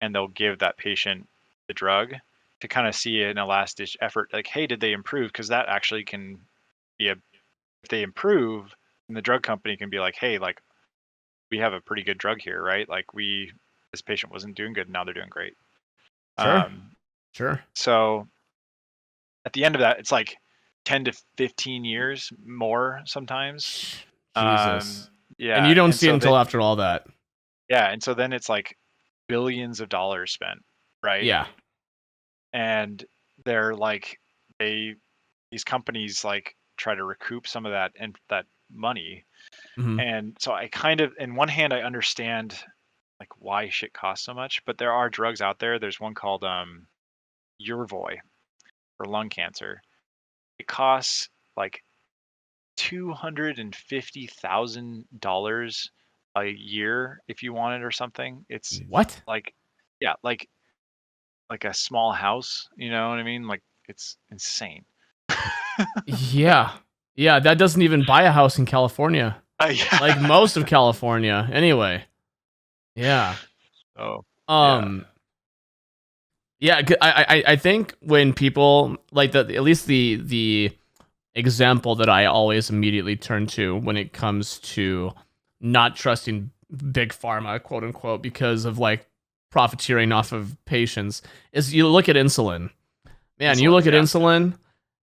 and they'll give that patient the drug to kind of see an last ditch effort, like, hey, did they improve? Because that actually can be a, if they improve, then the drug company can be like, hey, like, we have a pretty good drug here, right? Like, this patient wasn't doing good, now they're doing great. Sure. Um, Sure. so at the end of that, it's like 10 to 15 years more sometimes. Um, Jesus. And you yeah, don't and see it so until that, after all that. yeah, and so then it's like billions of dollars spent, right? Yeah. And they're like, they these companies like try to recoup some of that and that money. Hmm. And so I kind of, in one hand, I understand like why shit costs so much, but there are drugs out there. There's one called Yervoy for lung cancer. It costs like $250,000 a year if you want it or something. It's What? like, yeah, like a small house, you know what I mean? Like, it's insane. Yeah. Yeah, that doesn't even buy a house in California. Like Yeah. most of California. Anyway. Yeah. Oh, yeah. Um yeah, I think when people like the at least the example that I always immediately turn to when it comes to not trusting big pharma, quote unquote, because of like profiteering off of patients is you look at insulin. Man, you Insulin, look at yeah. insulin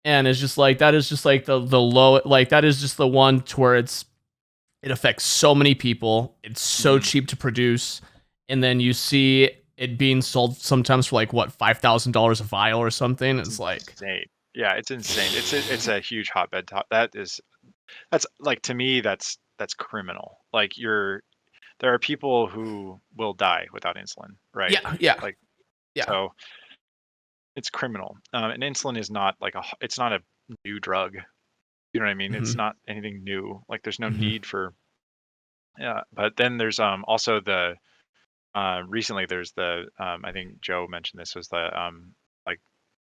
and it's just like that is just like the low, like that is just the one to where it affects so many people. It's so Mhm. cheap to produce, and then you see it being sold sometimes for like what $5,000 a vial or something. It's It's like, insane. Yeah, it's insane. It's a huge hotbed top. That's like, to me, that's criminal. Like, there are people who will die without insulin, right? yeah, yeah, Like, yeah. so it's criminal. And insulin is not like it's not a new drug. You know what I mean? It's Hmm. not anything new. Like, there's no Hmm. need for, yeah. But then there's also the recently there's the I think Joe mentioned this, was the like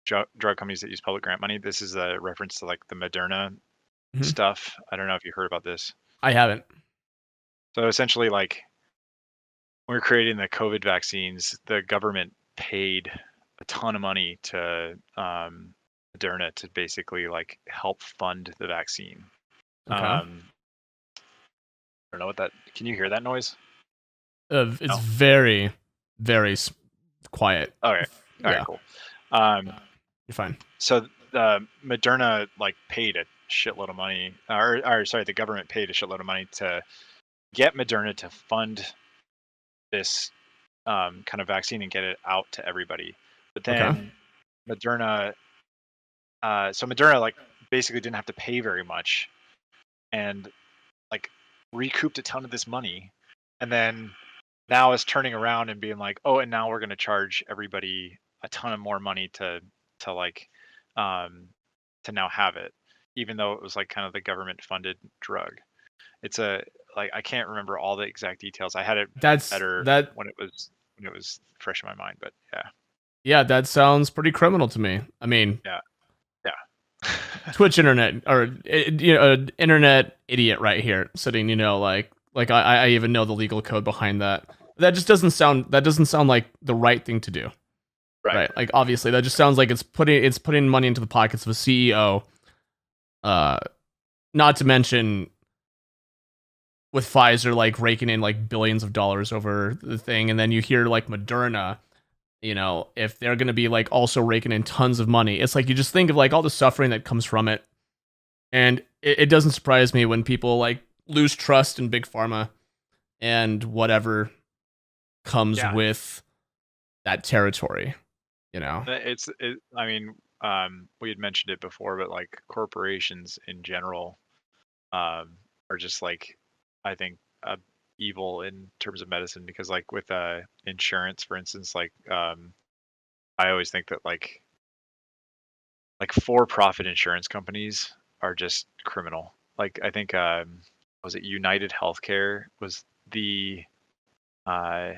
drug companies that use public grant money. This is a reference to like the Moderna Hmm. stuff. I don't know if you heard about this. I haven't. So essentially, like, when we are creating the COVID vaccines, the government paid a ton of money to Moderna to basically like help fund the vaccine. Okay. Um, don't know what that. Can you hear that noise? It's No. very, very quiet. Okay. All right. Yeah, Cool. Um, you're fine. so Moderna like paid a shitload of money, or sorry, the government paid a shitload of money to get Moderna to fund this kind of vaccine and get it out to everybody. But Okay. then Moderna, so Moderna like basically didn't have to pay very much, and like recouped a ton of this money, and then now is turning around and being like, oh, and now we're going to charge everybody a ton of more money to like um to now have it, even though it was like kind of the government funded drug. It's a like I can't remember all the exact details. I had it That's better that. when it was fresh in my mind, but yeah, Yeah, that sounds pretty criminal to me. I mean, yeah, yeah. Twitch internet or internet idiot right here sitting. I even know the legal code behind that. That just doesn't sound. That doesn't sound like the right thing to do. Right. Right? Like obviously, that just sounds like it's putting money into the pockets of a CEO. Uh, Not to mention with Pfizer like raking in like billions of dollars over the thing, and then you hear like Moderna, if they're going to be like also raking in tons of money, it's like you just think of like all the suffering that comes from it. And it doesn't surprise me when people like lose trust in big pharma and whatever comes Yeah. with that territory, you know? I mean, we had mentioned it before, but like corporations in general are just like, I think, evil in terms of medicine because like with insurance, for instance, like I always think that like for-profit insurance companies are just criminal. Like I think was it United Healthcare was the uh,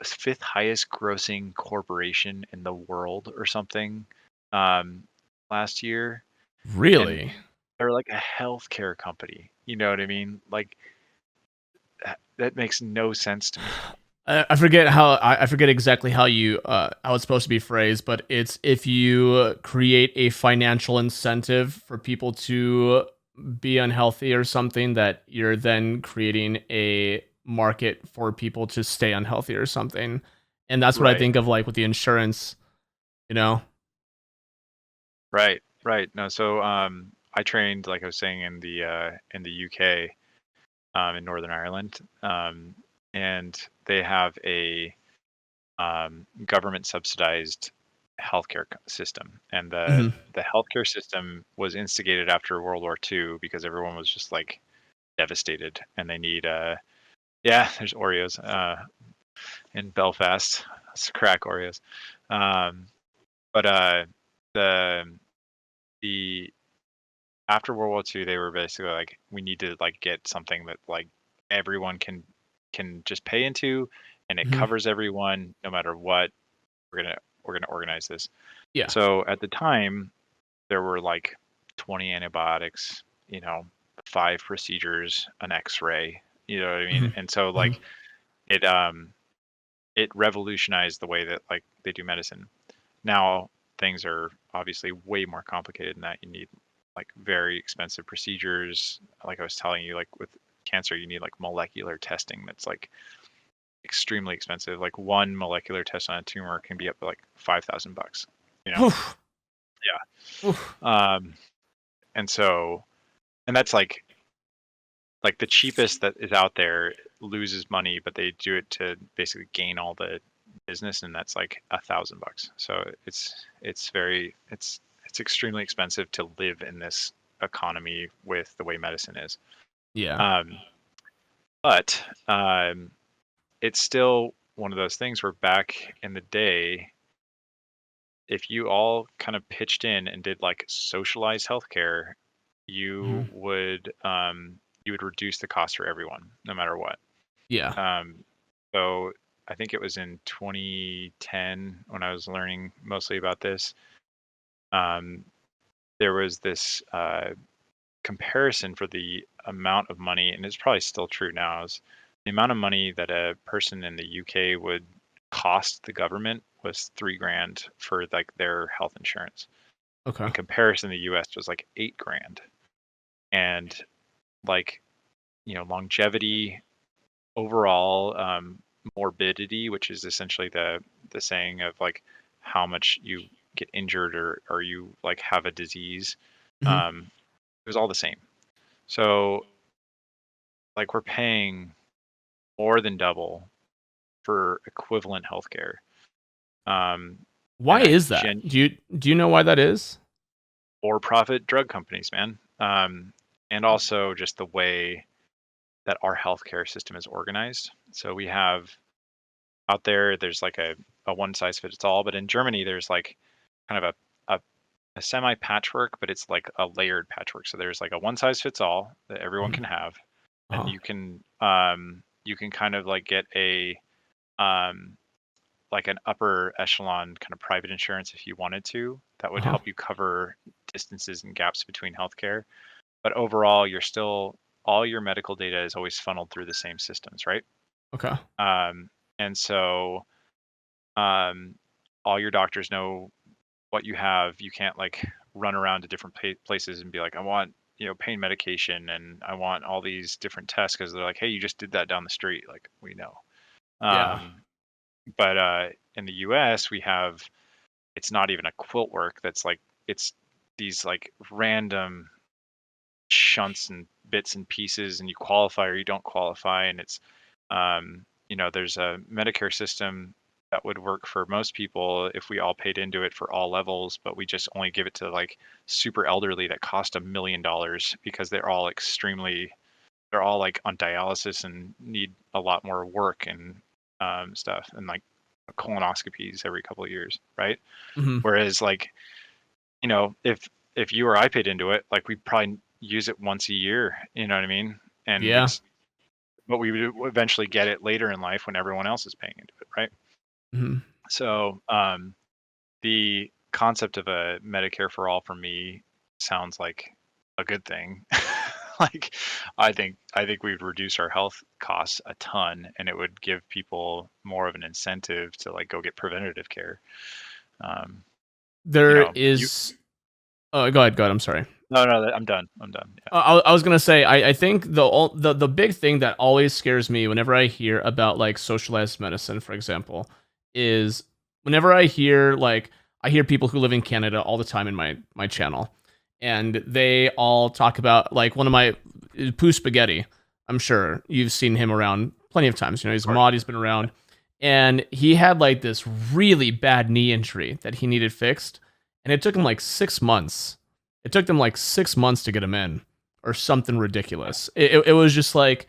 fifth highest grossing corporation in the world or something last year, and Really? they're like a healthcare company. You know what I mean? Like that makes no sense to me. I forget I forget exactly how it's supposed to be phrased, but it's if you create a financial incentive for people to be unhealthy or something, that you're then creating a market for people to stay unhealthy or something. And that's what I Right, think of like with the insurance, you know? right, right. No, so I trained, like I was saying, in the UK, in Northern Ireland, and they have a government subsidized healthcare system, and Hmm. the healthcare system was instigated after World War II because everyone was just like devastated, and they need yeah, there's Oreos in Belfast, it's crack Oreos, um, but the the after World War II they were basically like we need to like get something that like everyone can just pay into, and it Hmm. covers everyone no matter what. We're gonna organize this. Yeah. So at the time, there were like 20 antibiotics, you know, 5 procedures, an X-ray, you know what I mean? Hmm. And so Hmm. like it it revolutionized the way that like they do medicine. Now things are obviously way more complicated than that. You need like very expensive procedures. Like I was telling you, like with cancer, you need like molecular testing that's like extremely expensive. Like one molecular test on a tumor can be up to like $5,000, you know? Oof. Oof. And so, and that's like the cheapest that is out there loses money, but they do it to basically gain all the business, and that's like $1,000. So it's extremely expensive to live in this economy with the way medicine is. Yeah. Um, but it's still one of those things where back in the day, if you all kind of pitched in and did like socialized healthcare, Hmm. you would reduce the cost for everyone, no matter what. Yeah. Um, so I think it was in 2010 when I was learning mostly about this. Um, there was this comparison for the amount of money, and it's probably still true now, is the amount of money that a person in the UK would cost the government was 3 grand for like their health insurance. Okay. In comparison, the US was like 8 grand. And like longevity, overall morbidity, which is essentially the saying of like how much you get injured or you like have a disease. Hmm. It was all the same. So like we're paying more than double for equivalent healthcare. Why And I is that? Do you know why that is? for-profit drug companies, man. And also just the way that our healthcare system is organized. So we have out there's like a one size fits all, but in Germany there's like kind of a semi patchwork, but it's like a layered patchwork. So there's like a one size fits all that everyone Mhm. can have, and Uh-huh. you can kind of like get a um like an upper echelon kind of private insurance if you wanted to, that would Uh-huh. help you cover distances and gaps between healthcare. But overall, you're still all your medical data is always funneled through the same systems, right? Okay. And so um, all your doctors know what you have. You can't like run around to different places and be like, I want pain medication and I want all these different tests because they're like, hey, you just did that down the street. Like we know. Yeah. But in the U.S., we have it's not even a quilt work. That's like it's these like random shunts and bits and pieces, and you qualify or you don't qualify, and it's there's a Medicare system that would work for most people if we all paid into it for all levels, but we just only give it to like super elderly that cost $1 million because they're all like on dialysis and need a lot more work and stuff and like colonoscopies every couple of years, right? Hmm. Whereas like if you or I paid into it, like we'd probably use it once a year, you know what I mean? And Yeah. but we would eventually get it later in life when everyone else is paying into it, right? Hmm. So the concept of a Medicare for all for me sounds like a good thing. Like I think we'd reduce our health costs a ton, and it would give people more of an incentive to like go get preventative care. Um, you There know, you is. Oh, go ahead. Go ahead. I'm sorry. no, I'm done. I'm done. Yeah. I was gonna say I think the big thing that always scares me whenever I hear about like socialized medicine, for example, is whenever I hear people who live in Canada all the time in my channel, and they all talk about like one of my Pooh Spaghetti. I'm sure you've seen him around plenty of times. You know, Of he's a course. mod. He's been around, and he had like this really bad knee injury that he needed fixed, and it took him like 6 months. It took them like 6 months to get him in or something ridiculous. It was just like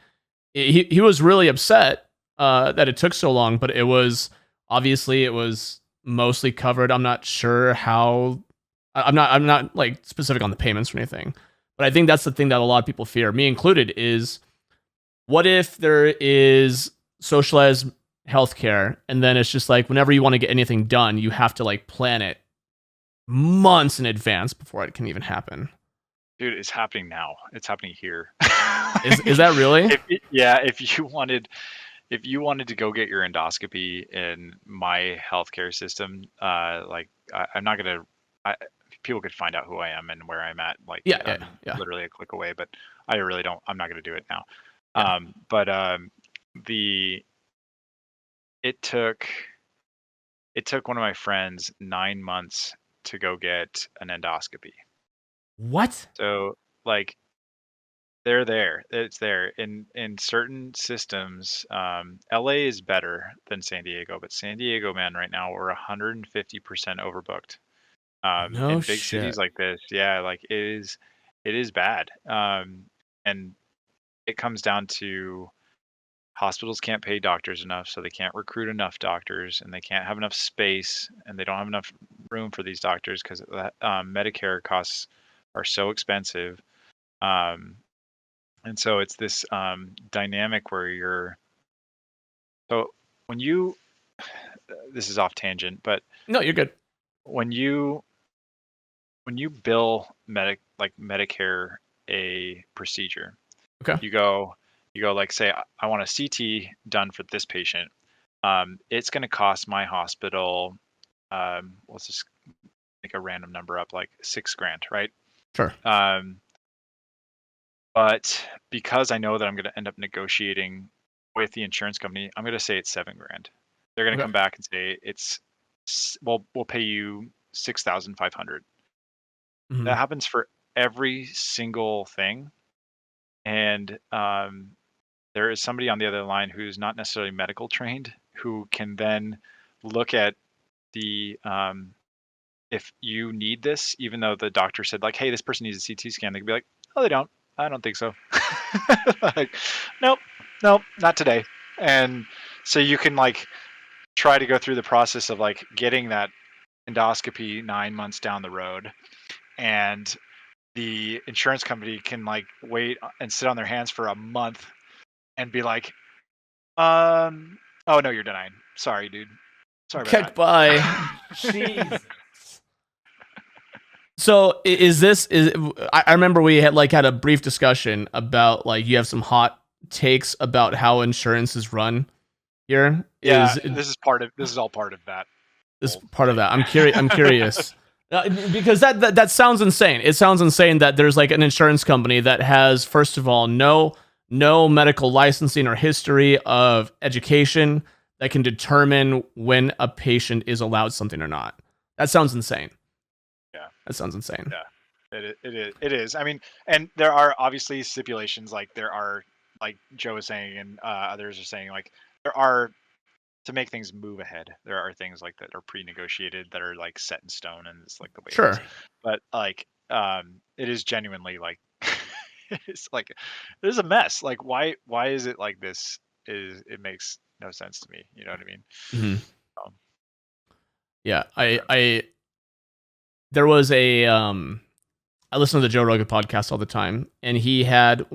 he was really upset that it took so long, but it was obviously it was mostly covered. I'm not sure how. I'm not like specific on the payments or anything, but I think that's the thing that a lot of people fear, me included, is what if there is socialized healthcare and then it's just like whenever you want to get anything done, you have to like plan it months in advance before it can even happen. Dude, it's happening now. It's happening here. Is that really? Yeah, if you wanted to go get your endoscopy in my healthcare system, like I'm not gonna. I, People could find out who I am and where I'm at. Like Yeah, yeah, I'm yeah, literally a click away, but I really don't. I'm not gonna do it now. yeah. But the it took it took one of my friends 9 months to go get an endoscopy. What? So like they're there. It's there in certain systems. LA is better than San Diego, but San Diego, man, right now we're 150% overbooked. No In big cities shit. like this, yeah, like it is bad. And it comes down to hospitals can't pay doctors enough, so they can't recruit enough doctors, and they can't have enough space, and they don't have enough room for these doctors because Medicare costs are so expensive. Um, and so it's this dynamic where so when you this is off tangent, but No, you're good. when you when you bill Medicare a procedure, Okay. you go like say I want a CT done for this patient. It's going to cost my hospital, let's just make a random number up, like 6 grand, right? Sure. Um, But because I know that I'm going to end up negotiating with the insurance company, I'm going to say it's 7 grand. They're going to Okay. come back and say well, we'll pay you 6,500. That Mhm. happens for every single thing. And there is somebody on the other line who's not necessarily medical trained who can then look at the if you need this, even though the doctor said like, hey, this person needs a CT scan, they could be like, oh, they don't. I don't think so. Like, nope, nope, not today. And so you can like try to go through the process of like getting that endoscopy 9 months down the road, and the insurance company can like wait and sit on their hands for a month and be like, oh no, you're denying. Sorry, dude. Sorry Kick about by. that. Jesus. So is this is I remember we had a brief discussion about like you have some hot takes about how insurance is run here. Yeah, Is this is all part of that this whole part of thing. that? I'm curious. Because that sounds insane. It sounds insane that there's like an insurance company that has, first of all, no medical licensing or history of education that can determine when a patient is allowed something or not. That sounds insane. Yeah. That sounds insane. Yeah. It is. I mean, and there are obviously stipulations, like there are, like Joe was saying, and others are saying, like there are, to make things move ahead, there are things like that are pre-negotiated that are like set in stone, and it's like the way it is. Sure. But like, it is genuinely like, it's like, there's a mess. Like, why is it like this? It makes no sense to me. You know what I mean? Mhm. Um, Yeah. yeah. I there was I listen to the Joe Rogan podcast all the time, and he had he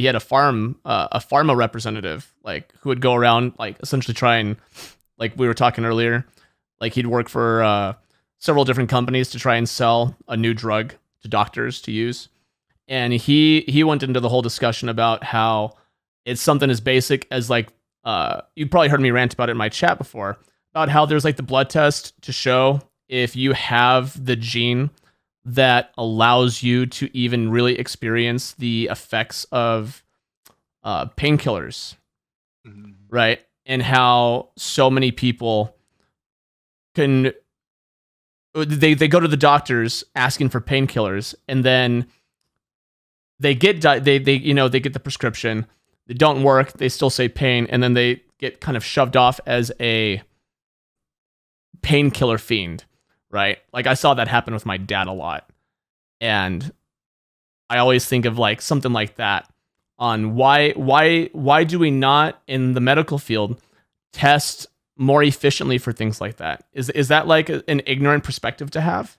had a pharma representative like who would go around like essentially try and like we were talking earlier, like he'd work for several different companies to try and sell a new drug to doctors to use, and he went into the whole discussion about how it's something as basic as like you probably heard me rant about it in my chat before about how there's like the blood test to show if you have the gene that allows you to even really experience the effects of painkillers, Mhm. right? And how so many people can they go to the doctors asking for painkillers, and then they get the prescription, they don't work, they still say pain, and then they get kind of shoved off as a painkiller fiend, right? Like I saw that happen with my dad a lot, and I always think of like something like that on why do we not in the medical field test more efficiently for things like that? Is that like an ignorant perspective to have?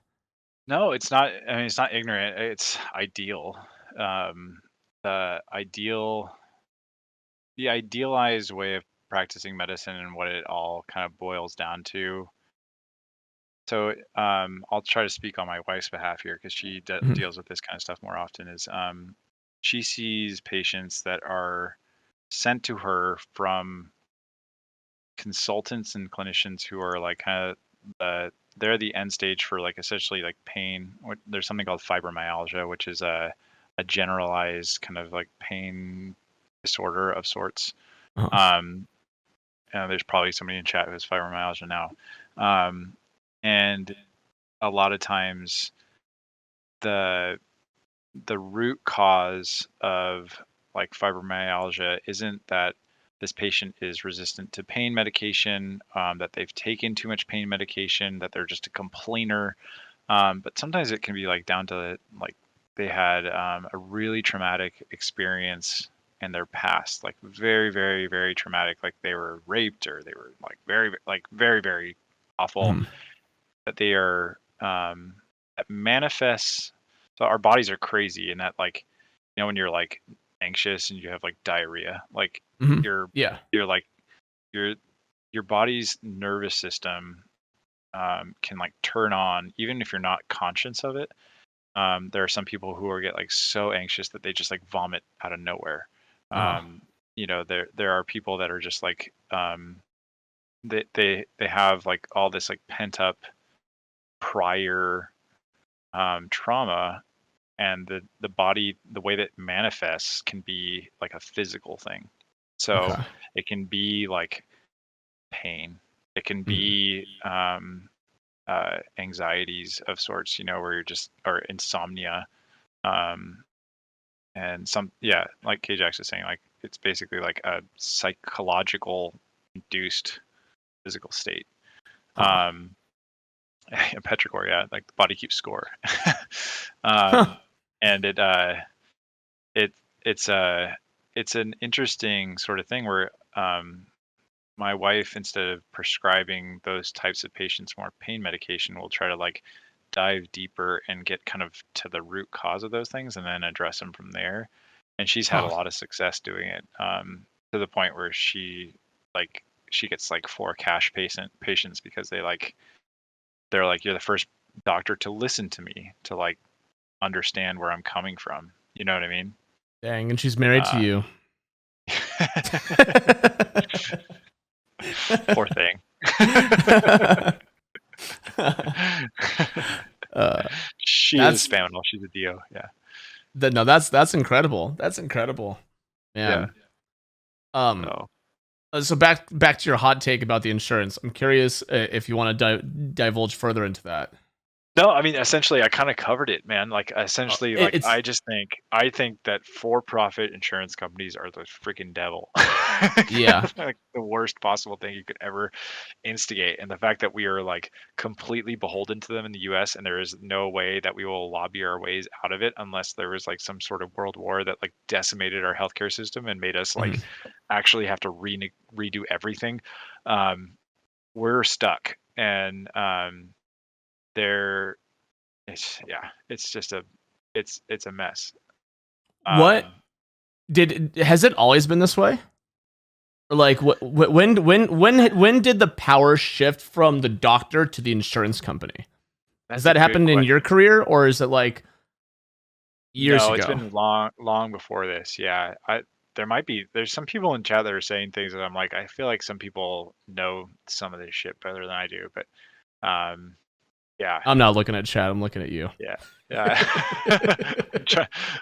No, it's not. I mean, it's not ignorant. It's ideal. Um, the ideal, the idealized way of practicing medicine and what it all kind of boils down to. So, I'll try to speak on my wife's behalf here because she Mhm. deals with this kind of stuff more often. Is she sees patients that are sent to her from consultants and clinicians who are like kind of they're the end stage for like essentially like pain. There's something called fibromyalgia, which is a generalized kind of like pain disorder of sorts. Uh-huh. Um, and there's probably somebody in chat who has fibromyalgia now. And a lot of times the the root cause of like fibromyalgia isn't that this patient is resistant to pain medication, that they've taken too much pain medication, that they're just a complainer. But sometimes it can be like down to like they had a really traumatic experience in their past, like very, very, very traumatic, like they were raped or they were like very, very awful, Mhm. that they are that manifests. So our bodies are crazy in that, like, you know, when you're like anxious and you have like diarrhea, like Mhm. you're Yeah. you're like your your body's nervous system can like turn on even if you're not conscious of it. There are some people who are get like so anxious that they just like vomit out of nowhere. Oh. um, you know, there are people that are just like they have like all this like pent up prior trauma, and the body, the way that it manifests can be like a physical thing. So Okay. it can be like pain. It can Mhm. be anxieties of sorts, where you're just, or insomnia, um, and like K-Jax is saying, like it's basically like a psychological induced physical state. Huh. Petrichor, yeah, like the body keeps score. Huh. And it it's it's an interesting sort of thing where my wife, instead of prescribing those types of patients more pain medication, will try to like dive deeper and get kind of to the root cause of those things and then address them from there. And she's had a Huh. lot of success doing it, to the point where she gets like 4 cash patients because they're like, you're the first doctor to listen to me, to like understand where I'm coming from. You know what I mean? Dang, and she's married to Uh, you. poor thing. uh, She is that's spamming she's a Dio. Yeah. no, that's incredible. That's incredible, Yeah. man. Um, So so back to your hot take about the insurance. I'm curious if you want to divulge further into that. no, I mean, essentially, I kind of covered it, man. Like, essentially, like, It's I think that for-profit insurance companies are the freaking devil. yeah. Like the worst possible thing you could ever instigate. And the fact that we are like completely beholden to them in the US, and there is no way that we will lobby our ways out of it unless there was like some sort of world war that like decimated our healthcare system and made us like Mhm. actually have to redo everything. Um, we're stuck. And there it's just it's a mess. What Um, has it always been this way? Or like when did the power shift from the doctor to the insurance company? Has that's a that good happened in your question. career, or is it like years No, it's ago? been long before this. Yeah, there's some people in chat that are saying things that I'm like, I feel like some people know some of this shit better than I do. But um, yeah, I'm not looking at chat. I'm looking at you. yeah, yeah.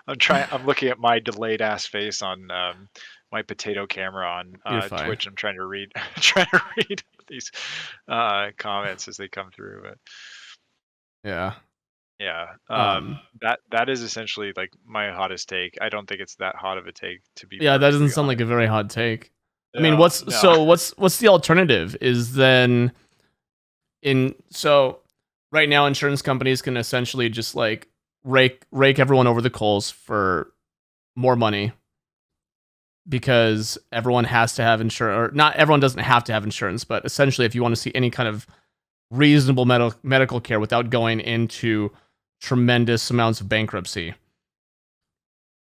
I'm looking at my delayed ass face on my potato camera on You're fine. Twitch. I'm trying to read trying to read these comments as they come through. But Yeah. yeah, Um. that is essentially like my hottest take. I don't think it's that hot of a take, to be Yeah, that doesn't perfectly sound like honest. a very hot take. I mean, No, no. what's the alternative? Is then in so right now insurance companies can essentially just like rake everyone over the coals for more money because everyone has to have insurance, or not everyone doesn't have to have insurance, but essentially if you want to see any kind of reasonable medical care without going into tremendous amounts of bankruptcy,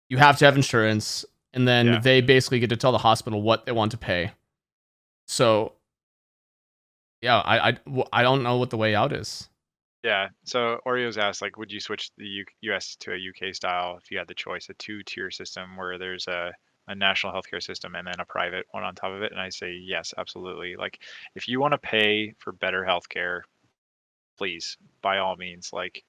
you have to have insurance, and then Yeah, they basically get to tell the hospital what they want to pay. So yeah, I don't know what the way out is. yeah. So Oreos asked, like, would you switch the US to a UK style if you had the choice, a two-tier system where there's a national healthcare system and then a private one on top of it? And I say yes, absolutely. Like, if you want to pay for better healthcare, please, by all means. Like,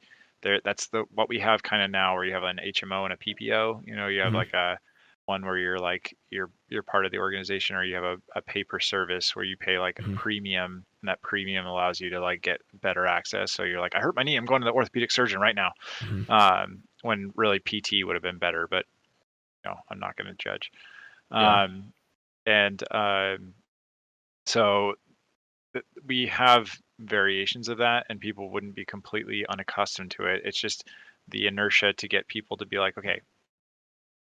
that's the what we have kind of now, where you have an HMO and a PPO. You have Mhm. like a one where you're like you're part of the organization, or you have a pay per service where you pay like a Mhm. premium, and that premium allows you to like get better access. So you're like, I hurt my knee, I'm going to the orthopedic surgeon right now. Mhm. When really PT would have been better, but I'm not going to judge. Yeah. Um, and so we have variations of that, and people wouldn't be completely unaccustomed to it. It's just the inertia to get people to be like, okay,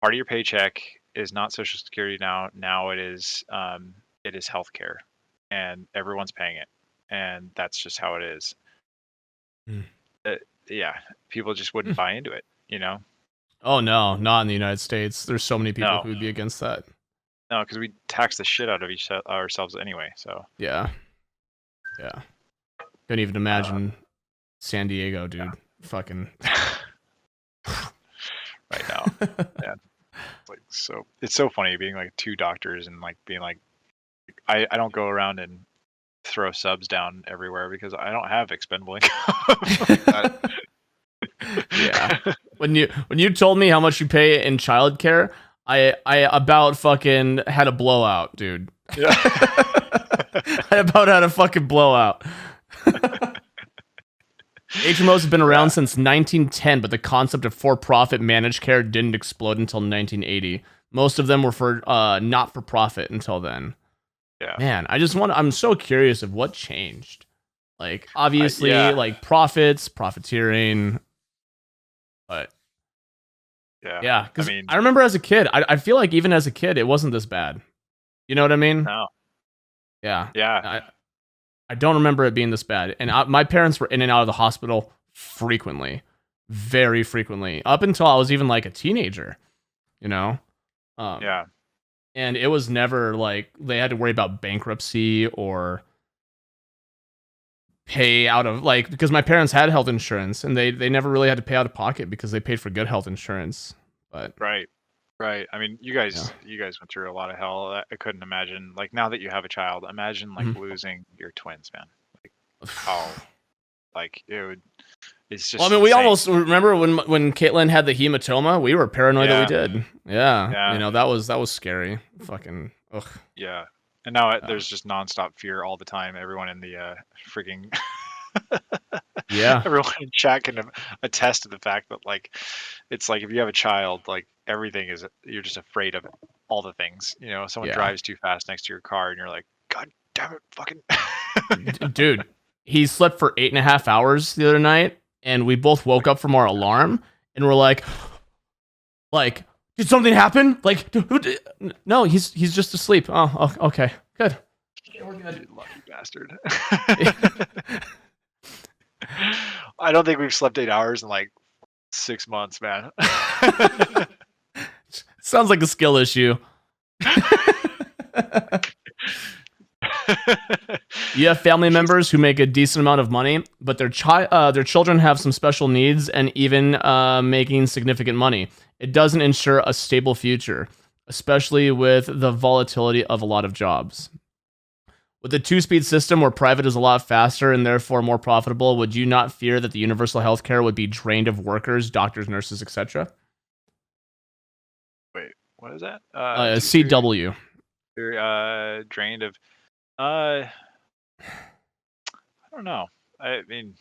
part of your paycheck is not social security now. Now it is healthcare, and everyone's paying it, and that's just how it is. Mm. Uh, yeah, people just wouldn't buy into it. Oh no, not in the United States. There's so many people No, who would be against that. no, because we tax the shit out of ourselves anyway. So Yeah. Yeah. Couldn't even uh, imagine San Diego, dude. Fucking right now, yeah, like so it's so funny being like two doctors and like being like, I don't go around and throw subs down everywhere because I don't have expendable income. Like that. yeah. when you told me how much you pay in childcare, I about fucking had a blowout, dude. Yeah. I about had a fucking blowout. HMOs have been around since 1910, but the concept of for-profit managed care didn't explode until 1980. Most of them were for not-for-profit until then. Yeah. Man, I'm so curious of what changed. Like, obviously, yeah. like profits, profiteering, but yeah, because I mean, I remember as a kid, I feel like even as a kid, it wasn't this bad. You know what I mean? no. Yeah. Yeah. I don't remember it being this bad. And my parents were in and out of the hospital frequently, very frequently, up until I was even like a teenager, you know? Yeah. And it was never like they had to worry about bankruptcy or pay out of like, because my parents had health insurance and they never really had to pay out of pocket because they paid for good health insurance. But Right. I mean, you guys went through a lot of hell. I couldn't imagine. Like now that you have a child, imagine like losing your twins, man. Like how, like it would. It's just. Well, I mean, we insane. almost remember when Caitlin had the hematoma. We were paranoid that we did. Yeah. You know, that was scary. Fucking ugh. Yeah. And now there's just nonstop fear all the time. Everyone in the freaking. Yeah. Everyone in chat can attest to the fact that like, it's like if you have a child, like everything is you're just afraid of all the things. You know, someone drives too fast next to your car, and you're like, God damn it, fucking. Dude, he slept for 8.5 hours the other night, and we both woke up from our alarm, and we're like, did something happen? Like, no, he's just asleep. Oh, okay, good. We're good. You lucky bastard. I don't think we've slept 8 hours in like 6 months, man. Sounds like a skill issue. You have family members who make a decent amount of money, but their children have some special needs and even making significant money. It doesn't ensure a stable future, especially with the volatility of a lot of jobs. With a two-speed system where private is a lot faster and therefore more profitable, would you not fear that the universal healthcare would be drained of workers, doctors, nurses, etc.? Wait, what is that? CW. Drained of. I don't know. I mean,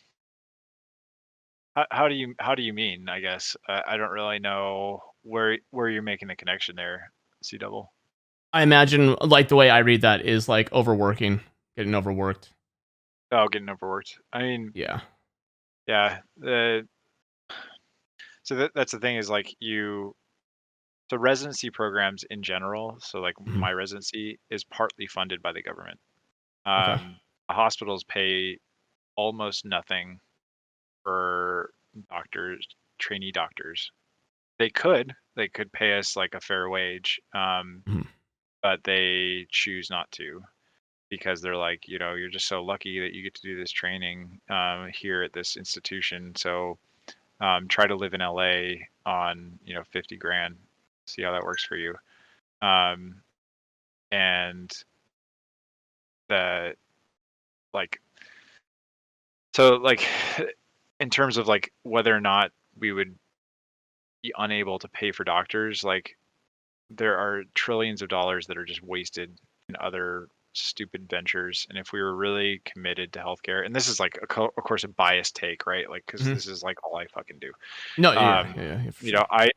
how do you mean? I guess I don't really know where you're making the connection there. CW. I imagine, like, the way I read that is like overworking, getting overworked. Oh, getting overworked. I mean, yeah. So that's the thing is like so residency programs in general. So like my residency is partly funded by the government. Okay. Hospitals pay almost nothing for doctors, trainee doctors. They could pay us like a fair wage, but they choose not to because they're like, you know, you're just so lucky that you get to do this training here at this institution. So try to live in LA on, you know, 50 grand, see how that works for you. And the like, so like in terms of like whether or not we would be unable to pay for doctors, like there are trillions of dollars that are just wasted in other stupid ventures. And if we were really committed to healthcare, and this is like of course a biased take, right? Like because this is like all I fucking do. No, yeah, you know, I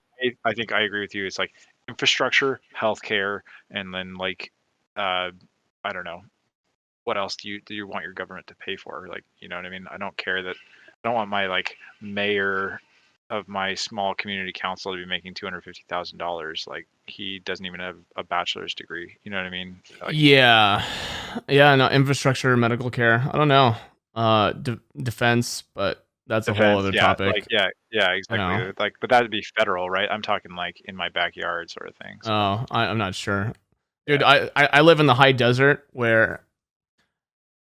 think I agree with you. It's like infrastructure, healthcare, and then like I don't know, what else do you want your government to pay for? Like, you know what I mean? I don't care that I don't want my like mayor of my small community council to be making $250,000. Like he doesn't even have a bachelor's degree. You know what I mean? Like, yeah. No, infrastructure, medical care. I don't know. Defense, but that's a whole other topic. Like, yeah, exactly. Like, but that'd be federal, right? I'm talking like in my backyard sort of thing. So. Oh, I'm not sure, dude. I live in the high desert where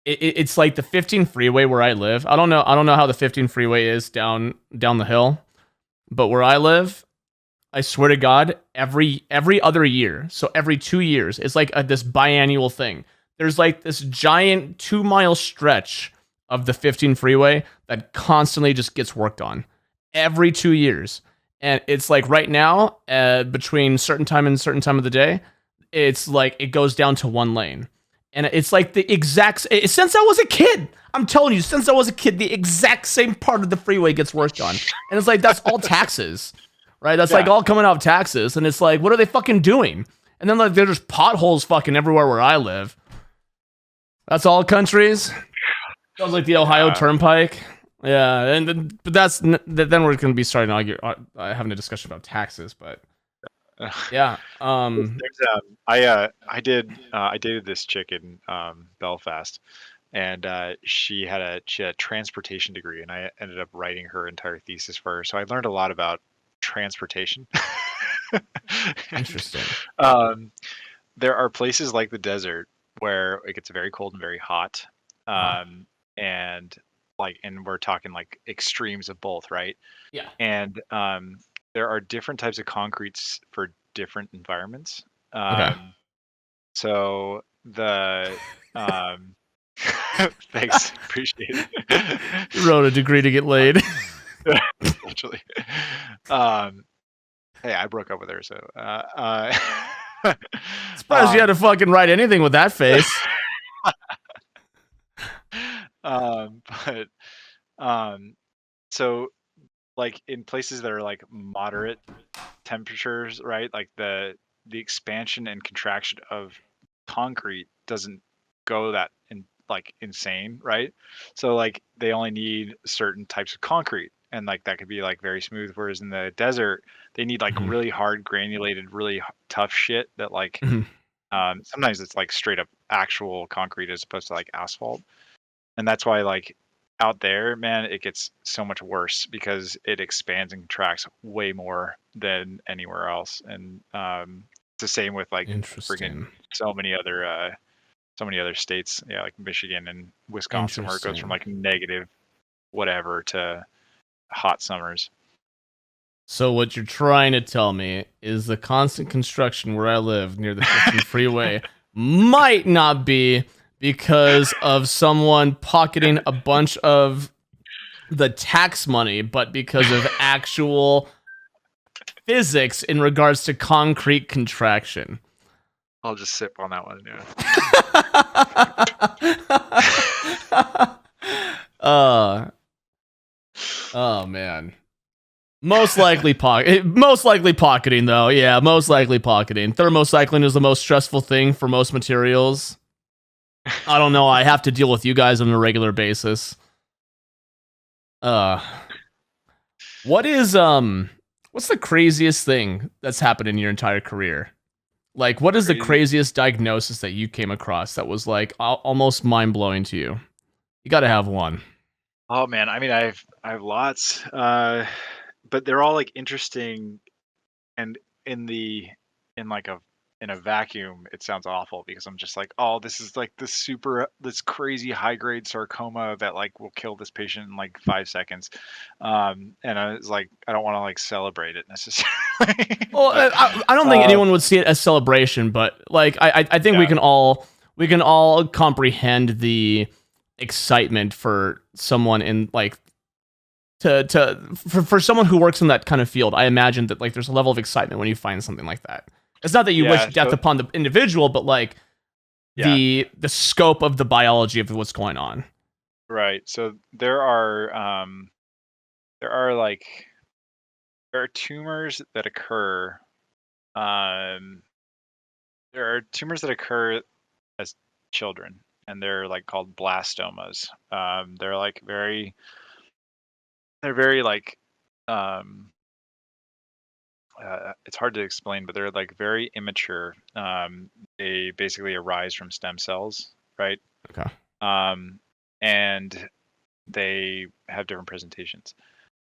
it's like the 15 freeway where I live. I don't know how the 15 freeway is down the hill, but where I live, I swear to God, every other year, so every 2 years, it's like this biannual thing. There's like this giant 2-mile stretch of the 15 freeway that constantly just gets worked on every 2 years. and it's like right now, between certain time and certain time of the day, it's like it goes down to 1 lane, and it's like the exact. Since I was a kid, I'm telling you, since I was a kid, the exact same part of the freeway gets worked on, and it's like that's all taxes, right? That's like Yeah. all coming out of taxes, and it's like, what are they fucking doing? And then like there's just potholes fucking everywhere where I live. That's all countries. Sounds like the Ohio Yeah. Turnpike. Yeah, and then, but then we're gonna be starting to argue, having a discussion about taxes. But yeah, I dated this chick in Belfast, and she had a transportation degree, and I ended up writing her entire thesis for her. So I learned a lot about transportation. And, interesting. um, there are places like the desert where it gets very cold and very hot, Uh-huh. and and we're talking like extremes of both, right? Yeah. And there are different types of concretes for different environments. Okay. So the um, thanks, appreciate it. You wrote a degree to get laid. Actually, um, hey, I broke up with her, so Surprised you had to fucking write anything with that face. but so like in places that are like moderate temperatures, right? Like the expansion and contraction of concrete doesn't go that insane, right? So like they only need certain types of concrete, and like that could be like very smooth. Whereas in the desert, they need like Mhm. really hard, granulated, really tough shit that like Mhm. sometimes it's like straight up actual concrete as opposed to like asphalt. And that's why like out there, man, it gets so much worse because it expands and contracts way more than anywhere else. And it's the same with like friggin' Interesting. so many other states, yeah, like Michigan and Wisconsin, where it goes from Interesting. like negative whatever to hot summers. So what you're trying to tell me is the constant construction where I live near the 15 freeway might not be because of someone pocketing a bunch of the tax money, but because of actual physics in regards to concrete contraction. I'll just sip on that one. Yeah. uh, oh man. Most likely pocketing though. Yeah, most likely pocketing. Thermocycling is the most stressful thing for most materials. I don't know. I have to deal with you guys on a regular basis. Uh, what is what's the craziest thing that's happened in your entire career? Like, what is the Crazy. craziest diagnosis that you came across that was like almost mind blowing to you? You got to have one. Oh man, I mean, I have lots, but they're all like interesting. And in the in like a in a vacuum, it sounds awful because I'm just like, oh, this is like this crazy high grade sarcoma that like will kill this patient in like 5 seconds. And I was like, I don't want to like celebrate it necessarily. Well, But I don't think uh, anyone would see it as celebration, but like I think yeah, we can all comprehend the excitement for someone in like for someone who works in that kind of field. I imagine that like there's a level of excitement when you find something like that. It's not that you wish yeah, death so upon the individual, but like yeah, the scope of the biology of what's going on. right. So there are like there are tumors that occur. Um, there are tumors that occur as children, and they're like called blastomas. They're like they're very like um, it's hard to explain, but they're like very immature. They basically arise from stem cells, right? Okay. Um, and they have different presentations.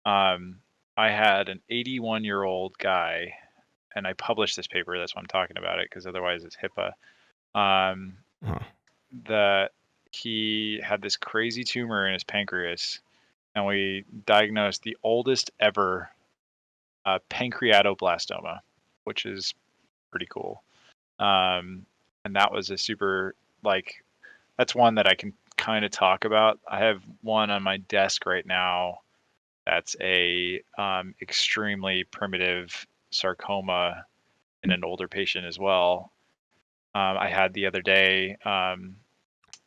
Um, I had an 81-year-old guy, and I published this paper. That's why I'm talking about it, because otherwise it's HIPAA. Um, Huh. that he had this crazy tumor in his pancreas, and we diagnosed the oldest ever pancreatoblastoma, which is pretty cool. And that was a super like that's one that I can kind of talk about. I have one on my desk right now That's a extremely primitive sarcoma in an older patient as well. I had the other day.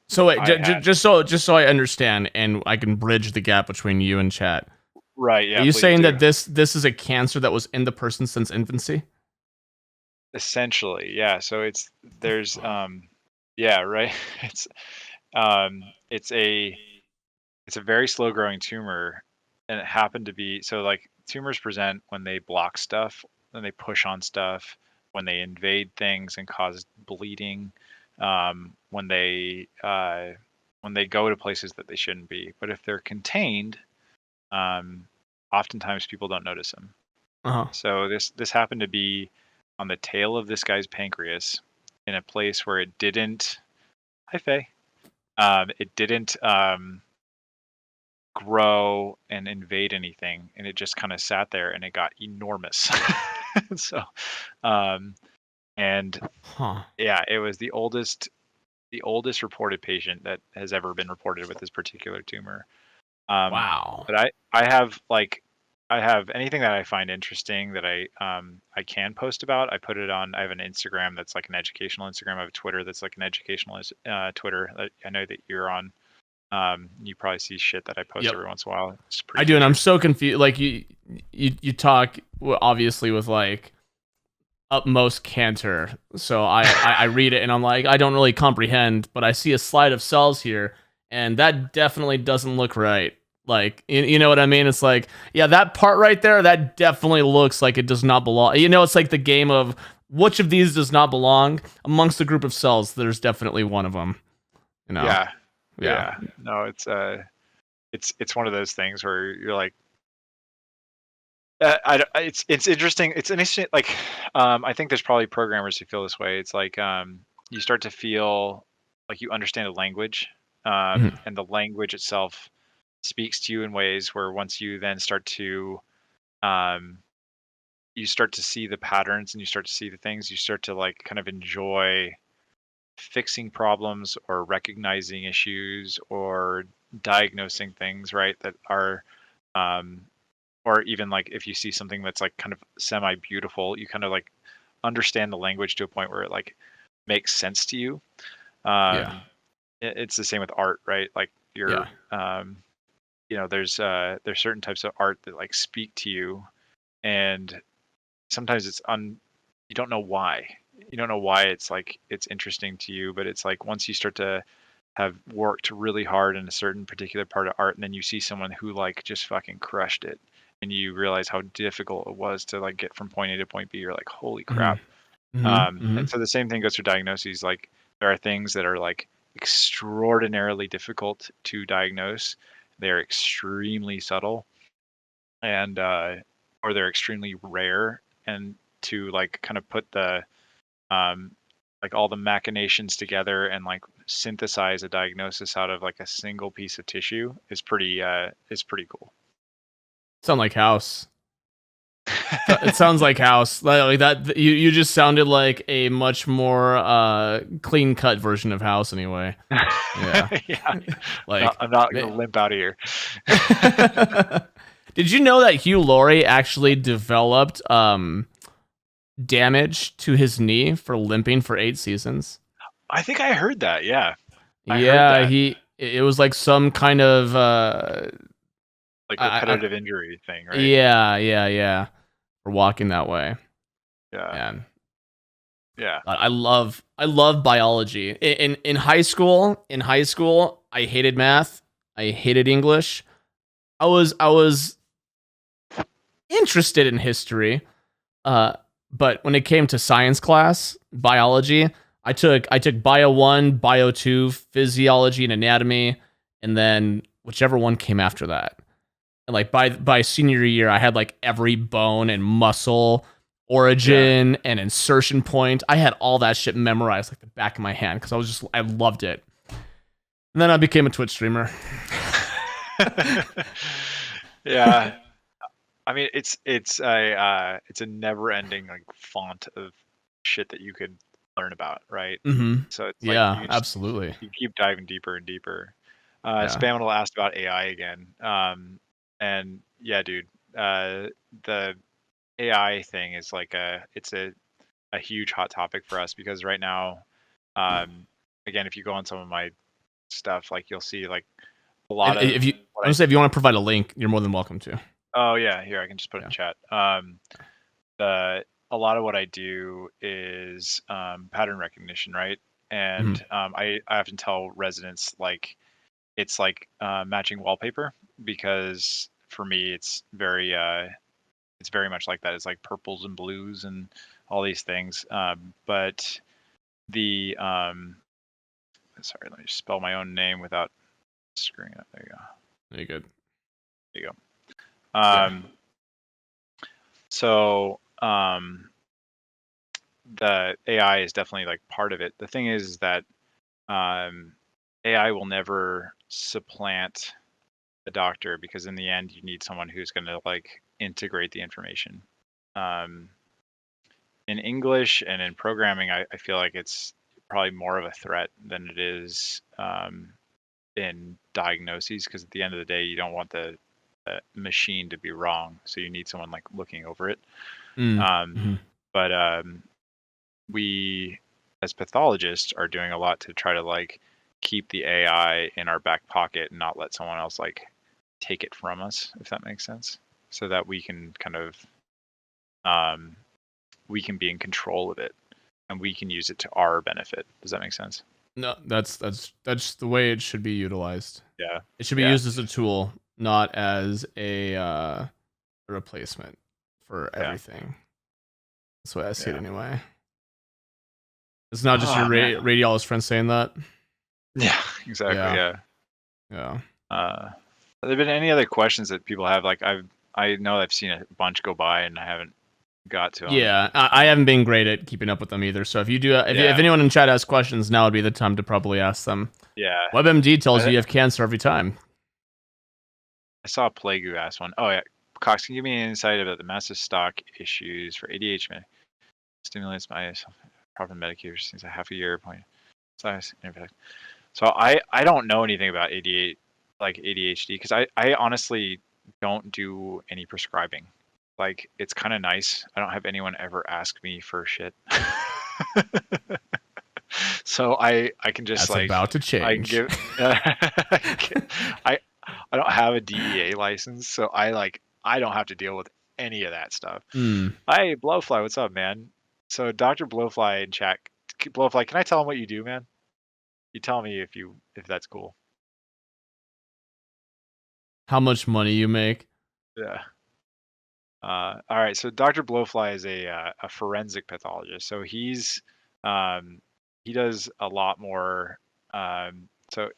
So wait, I had just so I understand and I can bridge the gap between you and chat. right, Are yeah, you please saying do. that this is a cancer that was in the person since infancy? Essentially, yeah. So there's yeah, right. It's it's a very slow growing tumor, and it happened to be so like tumors present when they block stuff, when they push on stuff, when they invade things and cause bleeding, when they go to places that they shouldn't be. But if they're contained, um, oftentimes people don't notice them. Uh-huh. So this happened to be on the tail of this guy's pancreas in a place where it didn't. Hi Faye. It didn't grow and invade anything, and it just kind of sat there, and it got enormous. So, um, and Huh. yeah, it was the oldest reported patient that has ever been reported with this particular tumor. Um, Wow. but I have anything that I find interesting that I can post about. I put it on. I have an Instagram that's like an educational Instagram. I have a Twitter that's like an educational Twitter that I know that you're on. You probably see shit that I post Yep. every once in a while. It's I pretty do, and I'm futuristic. so confused. Like you talk obviously with like utmost canter. So I read it and I'm like, I don't really comprehend, but I see a slide of cells here, and that definitely doesn't look right. Like, you know what I mean? It's like, yeah, that part right there, that definitely looks like it does not belong. You know, it's like the game of which of these does not belong amongst a group of cells. There's definitely one of them. You know? Yeah, Yeah. yeah. No, it's one of those things where you're like, it's interesting. It's an interesting like, I think there's probably programmers who feel this way. It's like you start to feel like you understand a language, Mhm. and the language itself speaks to you in ways where once you then um, you start to see the patterns and you start to see the things, you start to like kind of enjoy fixing problems or recognizing issues or diagnosing things, right? That are, um, or even like if you see something that's like kind of semi beautiful, you kind of like understand the language to a point where it like makes sense to you. Yeah. Um, it's the same with art, right? Like Yeah. there's certain types of art that like speak to you, and sometimes you don't know why. You don't know why it's like it's interesting to you, but it's like once you start to have worked really hard in a certain particular part of art, and then you see someone who like just fucking crushed it, and you realize how difficult it was to like get from point A to point B, you're like, holy Mhm. crap. Mhm. And Mhm. so the same thing goes for diagnoses. Like there are things that are like extraordinarily difficult to diagnose. They're extremely subtle, and or they're extremely rare, and to like kind of put the um like all the machinations together and like synthesize a diagnosis out of like a single piece of tissue is pretty cool. Sound like house. So it sounds like house. Like that you just sounded like a much more clean cut version of house anyway. Yeah. Yeah, Like I'm not gonna limp out of here. did you know that Hugh Laurie actually developed damage to his knee for limping for 8 seasons? I think I heard that. Yeah, I heard Yeah, that. it was like some kind of Like I repetitive injury thing, right? yeah, for walking that way. Yeah, Man, yeah, I love biology. In high school, I hated math. I hated English. I was interested in history. Uh, but when it came to science class, biology, I took bio 1, bio 2, physiology and anatomy, and then whichever one came after that. And like by senior year, I had like every bone and muscle, yeah. origin and insertion point. I had all that shit memorized like the back of my hand because I loved it. And then I became a Twitch streamer. Yeah, I mean, it's a never-ending like font of shit that you could learn about, right? Mm-hmm. So it's like Yeah, absolutely. you keep diving deeper and deeper. Yeah. Spaminal asked about AI again, and yeah, dude. The AI thing is like it's a huge hot topic for us because right now, again, if you go on some of my stuff, like you'll see like a lot of If you, what I'm gonna say, if you want to provide a link, you're more than welcome to. oh yeah, here I can just put it Yeah. in chat. The a lot of what I do is pattern recognition, right? And Mhm. I often tell residents like it's like matching wallpaper because for me it's very much like that. It's like purples and blues and all these things. But the sorry, let me just spell my own name without screwing it up. There you go. Very good. There you go. Yeah. So the AI is definitely like part of it. The thing is that um, AI will never supplant the doctor because in the end you need someone who's going to like integrate the information. Um, in English and in programming, I feel like it's probably more of a threat than it is in diagnoses because at the end of the day, you don't want the machine to be wrong, so you need someone like looking over it. Um, Mm-hmm. but we, as pathologists, are doing a lot to try to like keep the AI in our back pocket and not let someone else like take it from us, if that makes sense, so that we can kind of um, we can be in control of it and we can use it to our benefit. Does that make sense? No, that's the way it should be utilized. Yeah. It should be Yeah. used as a tool, not as a replacement for Yeah. everything. That's the way I see it Yeah. anyway. It's not just your Oh man. radiologist friend saying that. Yeah. Exactly. Yeah, Yeah. yeah, Have there been any other questions that people have? Like I know I've seen a bunch go by and I haven't got to them. yeah. I haven't been great at keeping up with them either. So if you do, if Yeah. anyone in chat has questions, now would be the time to probably ask them. Yeah. WebMD tells I, you you have cancer every time. I saw Plague ask one. Oh yeah. Cox, can you give me an insight about the massive stock issues for ADHD? Stimulates my proper medication since a half a year point. So I don't know anything about ADHD because I honestly don't do any prescribing. Like it's kind of nice. I don't have anyone ever ask me for shit. So I can just That's like about to I can change. give I I don't have a DEA license, so I don't have to deal with any of that stuff. Hmm. Hi, Blowfly, what's up, man? So Dr. Blowfly in chat, Blowfly, can I tell him what you do, man? You tell me if that's cool. How much money you make? Yeah. All right. So Dr. Blowfly is a forensic pathologist. So he does a lot more. So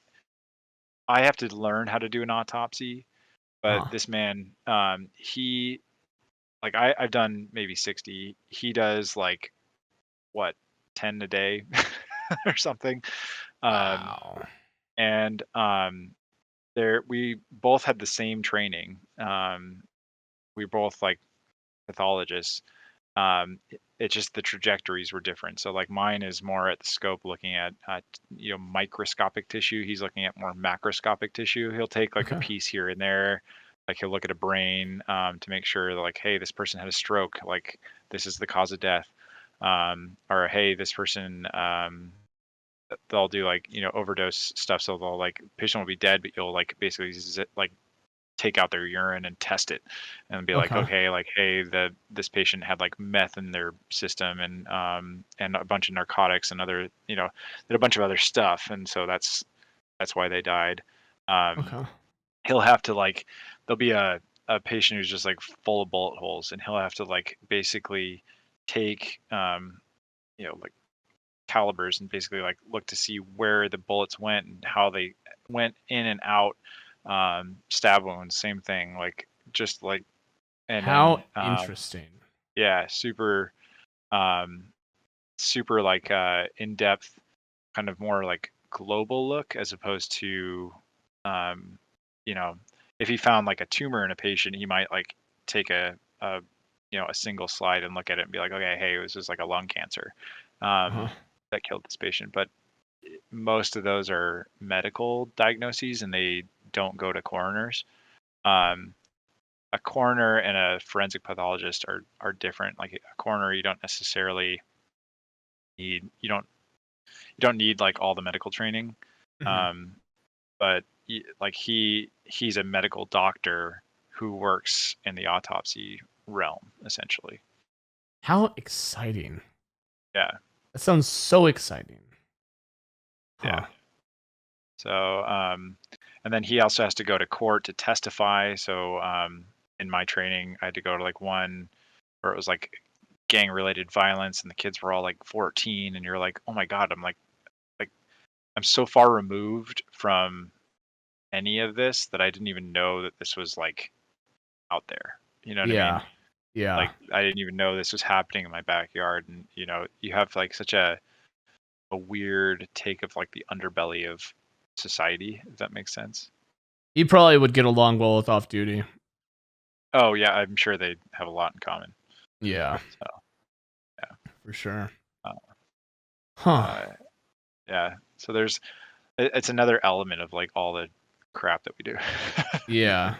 I have to learn how to do an autopsy, but Huh. this man, he like I've done maybe 60. He does like what 10 a day or something. Um, Wow. and there we both had the same training. We both like pathologists. It's just the trajectories were different. So like mine is more at the scope looking at microscopic tissue. He's looking at more macroscopic tissue. He'll take like a Okay. piece here and there. Like he'll look at a brain to make sure that, like, hey, this person had a stroke. Like this is the cause of death. Or hey, this person they'll do like overdose stuff. So they'll like patient will be dead, but you'll like basically like take out their urine and test it and be like, Okay. okay, like, hey, this patient had like meth in their system and a bunch of narcotics and other, they had a bunch of other stuff. And so that's why they died. Um, Okay. he'll have to like, there'll be a patient who's just like full of bullet holes and he'll have to like basically take, like calibers and basically like look to see where the bullets went and how they went in and out. Stab wounds, same thing, like just like, and then How interesting. yeah, um super like in-depth, kind of more like global look as opposed to um you know if he found like a tumor in a patient, he might like take a single slide and look at it and be like, okay, hey, it was just like a lung cancer Uh-huh. that killed this patient. But most of those are medical diagnoses and they don't go to coroners. Um, a coroner and a forensic pathologist are different. Like a coroner, you don't necessarily need you don't need like all the medical training, Mhm. um, but like he's a medical doctor who works in the autopsy realm essentially. How exciting. Yeah, That sounds so exciting. yeah. Huh. So and then he also has to go to court to testify. So in my training, I had to go to like one where it was like gang related violence, and the kids were all like 14, and you're like, oh my god, like I'm so far removed from any of this that I didn't even know that this was like out there. You know what I Yeah. mean? Yeah. Like I didn't even know this was happening in my backyard, and you have like such a weird take of like the underbelly of society, if that makes sense. He probably would get along well with off duty. Oh yeah, I'm sure they have a lot in common. Yeah, So yeah, for sure. uh, Huh. uh, yeah. So it's another element of like all the crap that we do. Yeah.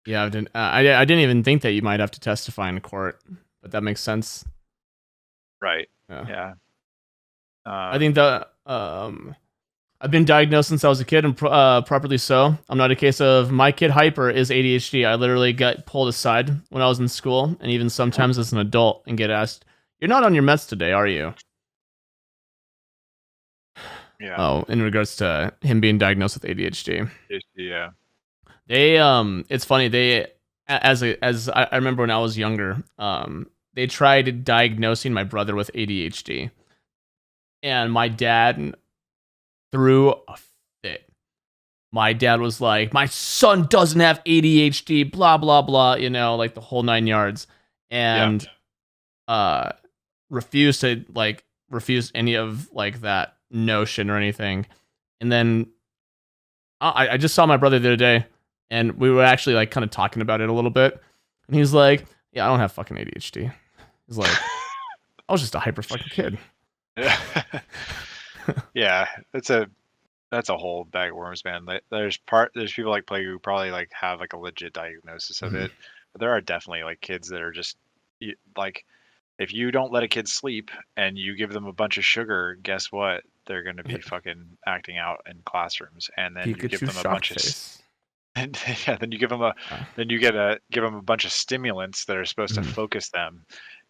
Yeah, I didn't even think that you might have to testify in court, but that makes sense. Right. Yeah. Yeah. I think that I've been diagnosed since I was a kid, and properly so. I'm not a case of my kid hyper is ADHD. I literally got pulled aside when I was in school, and even sometimes as an adult, and get asked, "You're not on your meds today, are you?" Yeah. Oh, in regards to him being diagnosed with ADHD. Yeah. They it's funny, as I remember when I was younger, they tried diagnosing my brother with ADHD, and my dad threw a fit. My dad was like, "My son doesn't have ADHD, blah blah blah," like the whole 9 yards, Yeah. and uh refused any of like that notion or anything. And then I just saw my brother the other day, and we were actually like kind of talking about it a little bit. And he's like, "Yeah, I don't have fucking ADHD." He's like, "I was just a hyper fucking kid." Yeah. Yeah. That's a whole bag of worms, man. There's people like Plague who probably like have like a legit diagnosis of Mhm. it, but there are definitely like kids that are just like if you don't let a kid sleep and you give them a bunch of sugar, guess what? They're going to be fucking acting out in classrooms, and then you give Pikachu them a shock bunch of face. and yeah, then you give them a Uh, then you get a give them a bunch of stimulants that are supposed to mhm. focus them,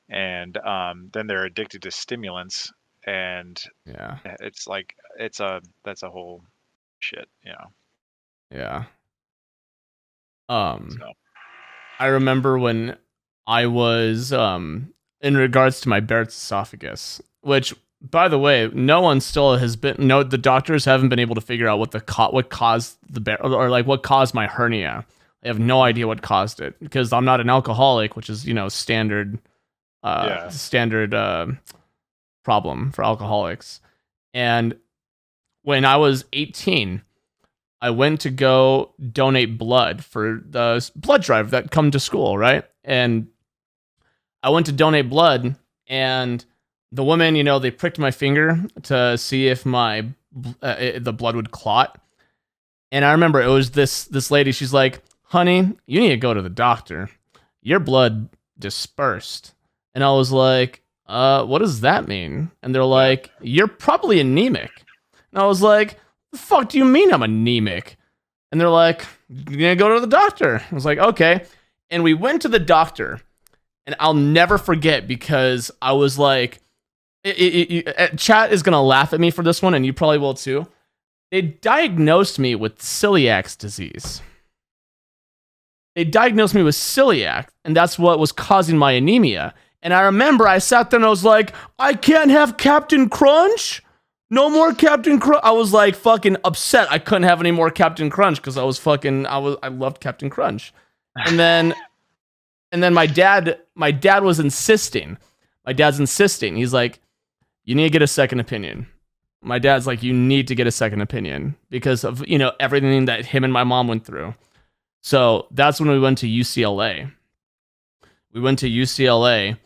and then they're addicted to stimulants, and Yeah, it's like that's a whole shit, yeah. Um, so I remember when I was in regards to my Barrett's esophagus, which by the way, no one still has been no the doctors haven't been able to figure out what caused or like what caused my hernia. They have no idea what caused it because I'm not an alcoholic, which is, yeah. standard problem for alcoholics. And when I was 18, I went to go donate blood for the blood drive that come to school, right? And I went to donate blood, and the woman, they pricked my finger to see if the blood would clot. And I remember it was this lady. She's like, "Honey, you need to go to the doctor. Your blood dispersed." And I was like, what does that mean?" And they're Yeah. like, "You're probably anemic." And I was like, "The fuck do you mean I'm anemic?" And they're like, "You're gonna go to the doctor." I was like, "Okay." And we went to the doctor, and I'll never forget because I was like, chat is gonna laugh at me for this one, and you probably will too. They diagnosed me with celiac disease. They diagnosed me with celiac, and that's what was causing my anemia. And I remember I sat there and I was like, "I can't have Captain Crunch? No more Captain Crunch." I was like fucking upset. I couldn't have any more Captain Crunch because I loved Captain Crunch. And then my dad was insisting. My dad's insisting. He's like, "You need to get a second opinion." My dad's like, "You need to get a second opinion because of, everything that him and my mom went through." So that's when we went to UCLA. We went to UCLA,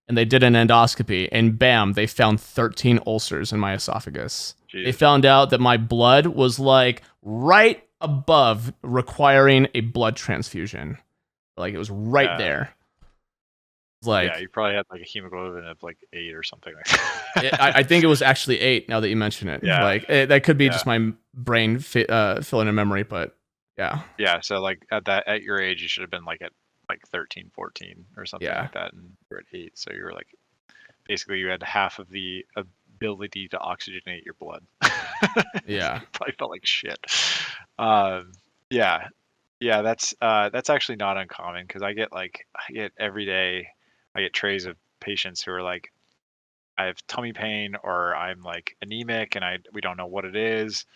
and they did an endoscopy, and bam, they found 13 ulcers in my esophagus. They Jesus. found out that my blood was like right above requiring a blood transfusion. Like it was right Yeah. there. Like yeah, you probably had like a hemoglobin of like 8 or something like that. I think it was actually 8. Now that you mention it, Yeah. like that could be Yeah. just my brain filling in memory, but yeah, Yeah, so like at your age, you should have been like at like 13, 14 or something yeah, like that, and you're at 8, so you were like basically you had half of the ability to oxygenate your blood. yeah. You probably felt like shit. Um, yeah, yeah, that's actually not uncommon because I get every day I get trays of patients who are like I have tummy pain or I'm like anemic and we don't know what it is.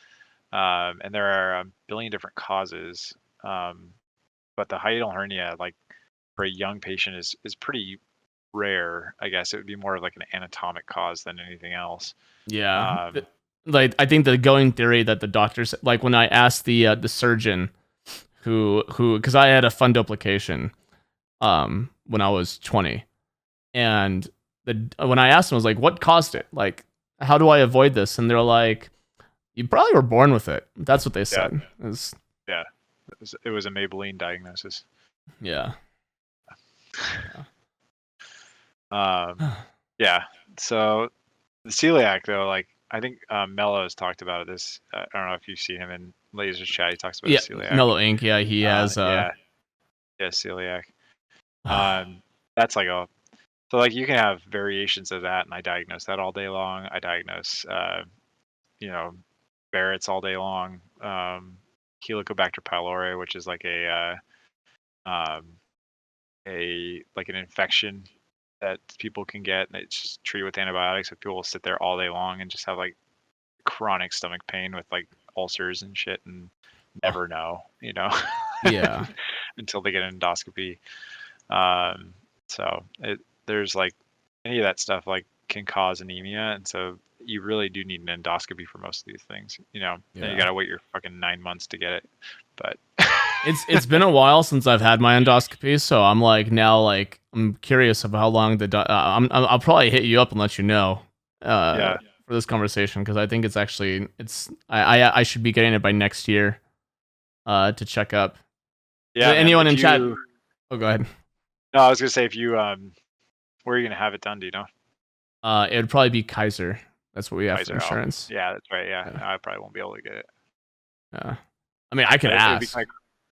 And there are a billion different causes. Um, but the hiatal hernia, like for a young patient, is pretty rare. I guess it would be more of like an anatomic cause than anything else. Yeah. Um, Like I think the going theory that the doctors like when I asked the surgeon who because I had a fundoplication when I was 20, and when I asked them I was like, what caused it? Like how do I avoid this? And they're like, you probably were born with it. That's what they yeah, said. yeah, it was a Maybelline diagnosis. Yeah. Yeah. So the celiac though, like I think Mello has talked about this. I don't know if you've seen him in Laser Chat. He talks about Yeah, celiac. Mellow Ink. Yeah, he has. Yeah, celiac. That's like so like you can have variations of that, and I diagnose that all day long. I diagnose you know Barrett's all day long. Helicobacter pylori, which is like a like an infection that people can get, and it's just treated with antibiotics. But people will sit there all day long and just have like chronic stomach pain with like ulcers and shit, and never know, yeah. until they get an endoscopy. Um, so there's like any of that stuff like can cause anemia, and so you really do need an endoscopy for most of these things, and you gotta wait your fucking 9 months to get it. But It's been a while since I've had my endoscopy, so I'm like now like I'm curious of how long I'll probably hit you up and let you know yeah, for this conversation because I think it's actually I should be getting it by next year to check up. yeah. Anyone in chat? Oh, go ahead. No, I was gonna say if you where are you gonna have it done? Do you know? It would probably be Kaiser. That's what we have for insurance. Yeah, that's right. Yeah, I probably won't be able to get it. Yeah. I mean, I could ask.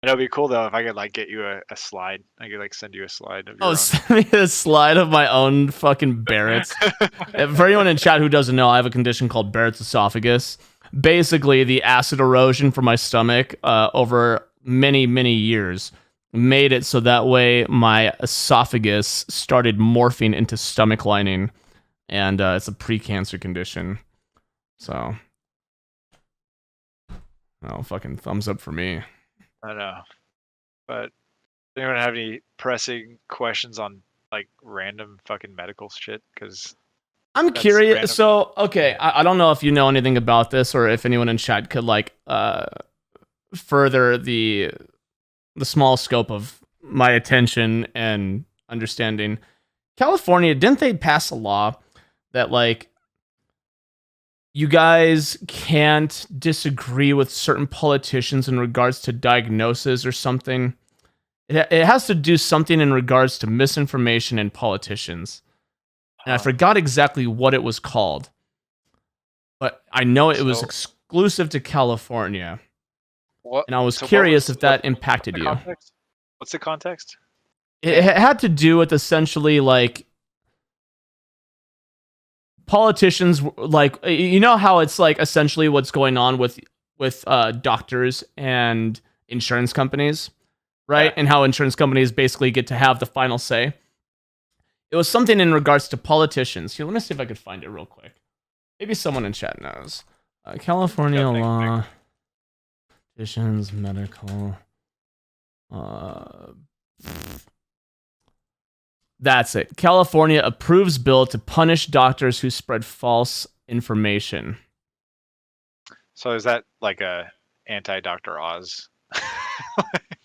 It'd be cool though if I could like get you a slide. I could like send you a slide of your own. Send me a slide of my own fucking Barrett's. For anyone in chat who doesn't know, I have a condition called Barrett's esophagus. Basically, the acid erosion from my stomach over many, many years made it so that way my esophagus started morphing into stomach lining, and it's a pre-cancer condition. So, oh, fucking thumbs up for me. I know, but does anyone have any pressing questions on like random fucking medical shit? Because I'm curious. Random. So, okay, I don't know if you know anything about this, or if anyone in chat could like further the small scope of my attention and understanding. California, didn't they pass a law that like you guys can't disagree with certain politicians in regards to diagnoses or something? It has to do something in regards to misinformation and politicians. And I forgot exactly what it was called. But I know it was exclusive to California. And I was curious if that impacted you. What's the context? It had to do with essentially like politicians, like how it's like essentially what's going on with doctors and insurance companies, right? Yeah. And how insurance companies basically get to have the final say. It was something in regards to politicians. Here, let me see if I could find it real quick. Maybe someone in chat knows. California law, politicians, medical. That's it. California approves bill to punish doctors who spread false information. So is that like a anti-Dr. Oz?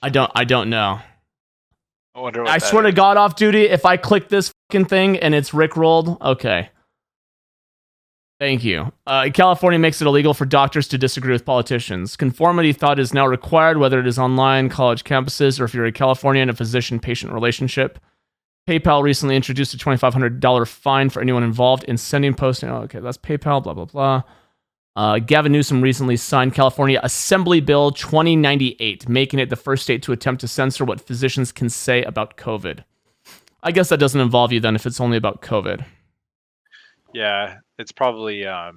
I don't know. I wonder what I swear to God, off duty, if I click this fucking thing and it's rickrolled, okay. Thank you. California makes it illegal for doctors to disagree with politicians. Conformity thought is now required, whether it is online, college campuses, or if you're a California in a physician-patient relationship. PayPal recently introduced a $2,500 fine for anyone involved in sending, posting. Oh, okay, that's PayPal, blah, blah, blah. Gavin Newsom recently signed California Assembly Bill 2098, making it the first state to attempt to censor what physicians can say about COVID. I guess that doesn't involve you then if it's only about COVID. Yeah, it's probably there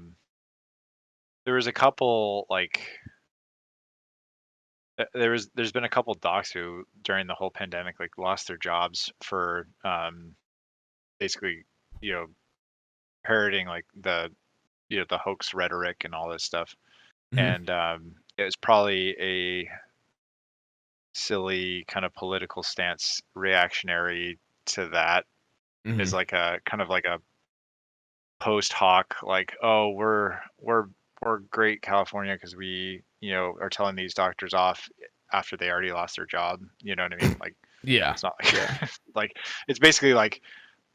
was a couple there's been a couple docs who during the whole pandemic like lost their jobs for basically, you know, parroting like the hoax rhetoric and all this stuff. Mm-hmm. And it was probably a silly kind of political stance reactionary to that, Mm-hmm. is like a kind of like a post hoc, like, oh, we're great California because we, you know, are telling these doctors off after they already lost their job. You know what I mean? Like, Yeah. it's not like Yeah. like it's basically like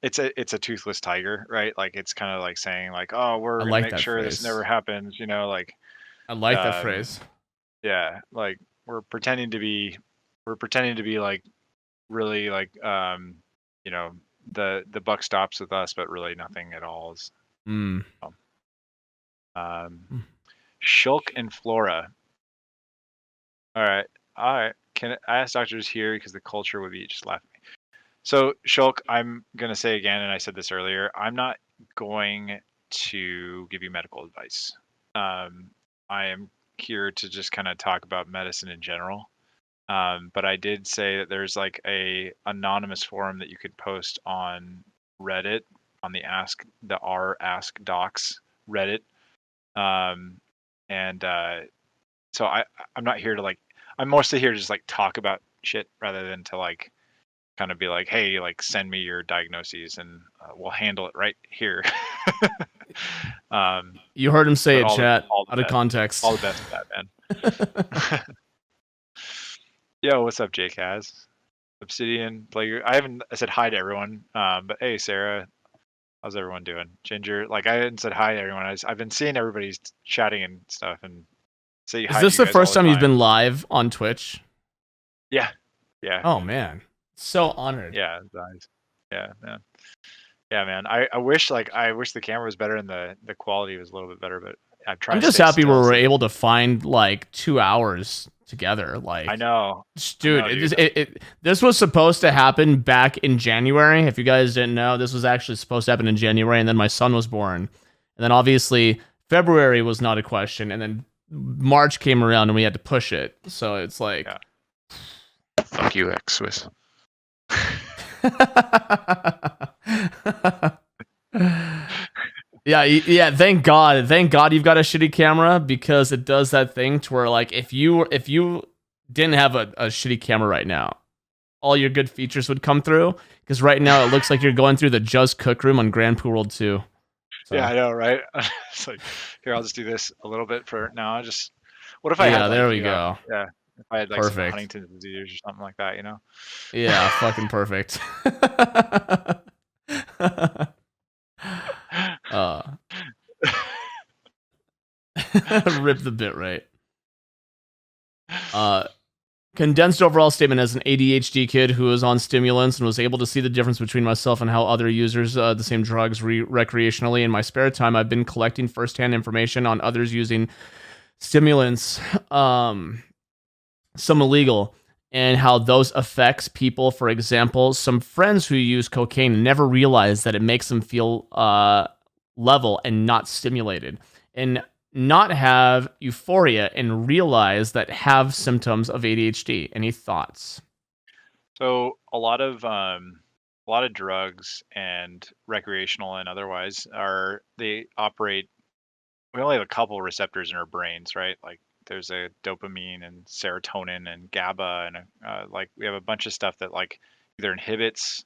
it's a toothless tiger, right? Like it's kind of like saying like, oh, I we're gonna like make that sure this phrase. never happens. You know, like I like that um, phrase. yeah, like we're pretending to be like really like you know, the buck stops with us, but really nothing at all is. Mm. Um, Shulk and Flora. All right. All right. Can I ask doctors here because the culture would be just laughing. So Shulk, I'm gonna say again, and I said this earlier, I'm not going to give you medical advice. I am here to just kind of talk about medicine in general. But I did say that there's like a anonymous forum that you could post on Reddit, on the r Ask Docs Reddit. Um, and so I'm not here to like, I'm mostly here to just like talk about shit rather than to like kind of be like, hey, like send me your diagnoses and we'll handle it right here. You heard him say But it, chat, all out the of best, context. all the best to that, man. Yo, what's up, Jake? Obsidian Plague. I said hi to everyone. But hey, Sarah, how's everyone doing? Ginger, like I hadn't said hi to everyone. I've been seeing everybody's chatting and stuff, and say Is hi to this you the guys all first the time you've time. been live on Twitch? Yeah, yeah, Oh man, so honored. yeah, nice. Yeah, man. Yeah, man. I wish the camera was better and the quality was a little bit better, but I'm I'm trying to just stay happy we still were so that able to find like 2 hours together. I Like, know, dude, dude. this was supposed to happen back in January. If you guys didn't know, this was actually supposed to happen in January, and then my son was born, and then obviously February was not a question, and then March came around and we had to push it. So it's like, Yeah. Fuck you, X Swiss. yeah. Thank God you've got a shitty camera because it does that thing to where like if you didn't have a shitty camera right now, all your good features would come through. Because right now it looks like you're going through the Just Cook room on Grand Poo World 2. Yeah, So I know, right? It's like, here, I'll just do this a little bit for now. Just what if I had yeah, there like, we go. yeah, if I had like some Perfect. Huntington's disease or something like that, you know? Yeah, fucking perfect. uh, rip the bit right. Condensed overall statement: as an ADHD kid who was on stimulants and was able to see the difference between myself and how other users the same drugs recreationally in my spare time, I've been collecting firsthand information on others using stimulants, some illegal, and how those affects people. For example, some friends who use cocaine never realize that it makes them feel level and not stimulated, and not have euphoria and realize that have symptoms of ADHD. Any thoughts? So a lot of drugs and recreational and otherwise they operate. We only have a couple receptors in our brains, right? Like there's a dopamine and serotonin and GABA and like we have a bunch of stuff that like either inhibits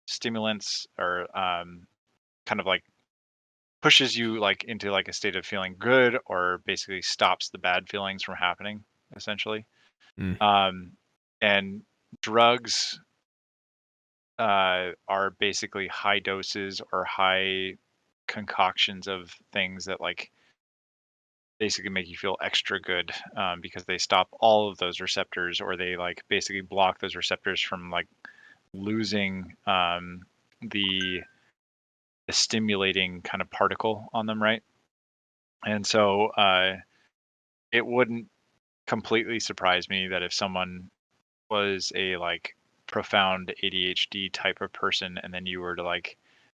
stimulants or kind of like pushes you like into like a state of feeling good or basically stops the bad feelings from happening essentially. Mm. um, and drugs are basically high doses or high concoctions of things that like basically make you feel extra good, because they stop all of those receptors, or they like basically block those receptors from like losing the stimulating kind of particle on them, right? And so it wouldn't completely surprise me that if someone was a like profound ADHD type of person, and then you were to like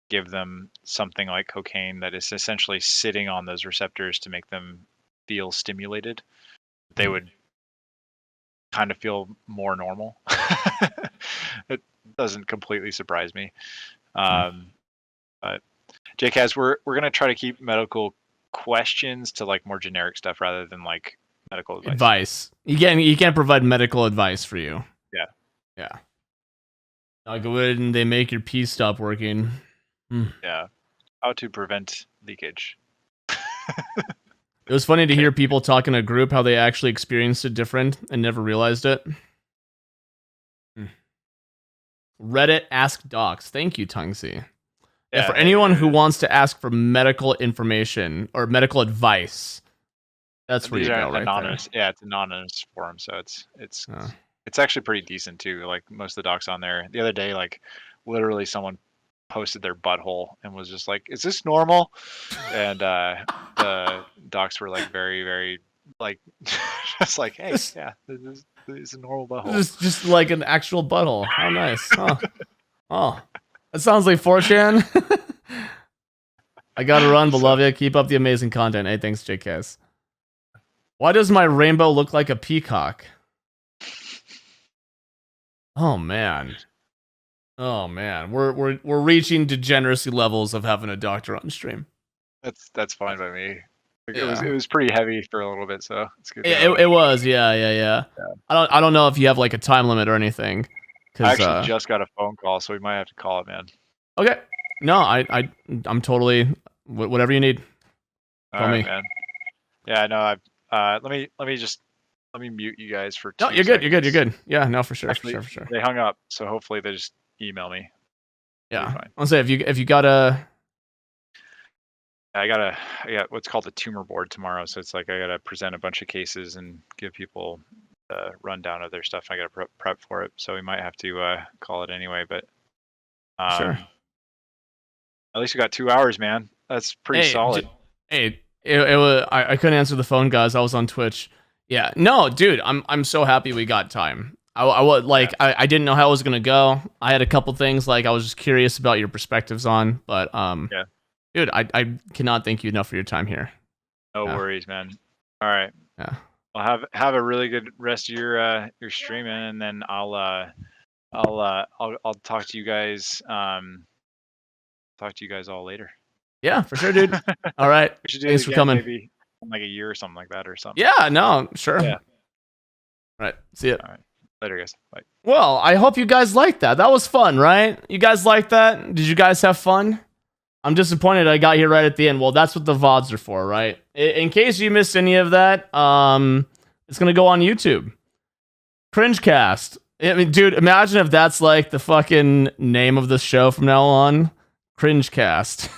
give them something like cocaine that is essentially sitting on those receptors to make them feel stimulated, they would kind of feel more normal. It doesn't completely surprise me. But JCast, we're gonna try to keep medical questions to like more generic stuff rather than like medical advice. You can't provide medical advice for you. Yeah. Yeah. Like, when they make your pee stop working. Yeah. How to prevent leakage. It was funny to hear people talk in a group how they actually experienced it different and never realized it. Reddit Ask Docs. Thank you, Tungsy. Yeah, for anyone who wants to ask for medical information or medical advice, that's where you go, right anonymous. there. Yeah, it's anonymous forum, so it's actually pretty decent too. Like most of the docs on there. The other day, like literally someone posted their butthole and was just like, "Is this normal?" And the docs were like very, very like just like, "Hey, yeah, this is a normal butthole." Just like an actual butthole. How nice. Huh. Oh, that sounds like 4chan. I gotta run, but love you. Keep up the amazing content. Hey, thanks, JKS. Why does my rainbow look like a peacock? Oh man. We're reaching degeneracy levels of having a doctor on stream. That's fine by me. It was pretty heavy for a little bit, so it's good. It was, yeah. I don't know if you have like a time limit or anything. I actually just got a phone call, so we might have to call it, man. Okay. No, I'm totally whatever you need. Tell me, man. Yeah, no. Let me mute you guys for 2 No, you're good. You're good. Yeah, no, for sure. Actually, for sure. They hung up, so hopefully they just email me. Yeah. I'll say if you got a. I got what's called a tumor board tomorrow, so it's like I gotta present a bunch of cases and give people a rundown of their stuff. I gotta prep for it, so we might have to call it anyway. But sure. At least we got 2 hours, man. That's pretty solid. It was. I couldn't answer the phone, guys. I was on Twitch. Yeah. No, dude. I'm so happy we got time. I didn't know how it was gonna go. I had a couple things like I was just curious about your perspectives on, but yeah. Dude, I cannot thank you enough for your time here. No worries, man. All right. Yeah. Well, have a really good rest of your streaming, and then I'll talk to you guys. Talk to you guys all later. Yeah, for sure, dude. All right. Thanks for coming. Maybe in like a year or something like that, or something. Yeah. No. Sure. Yeah. All right. See ya. All right. Later, guys. Bye. Well, I hope you guys liked that. That was fun, right? You guys liked that? Did you guys have fun? I'm disappointed I got here right at the end. Well, that's what the VODs are for, right? In case you missed any of that, it's going to go on YouTube. Cringecast. I mean, dude, imagine if that's like the fucking name of the show from now on. Cringecast.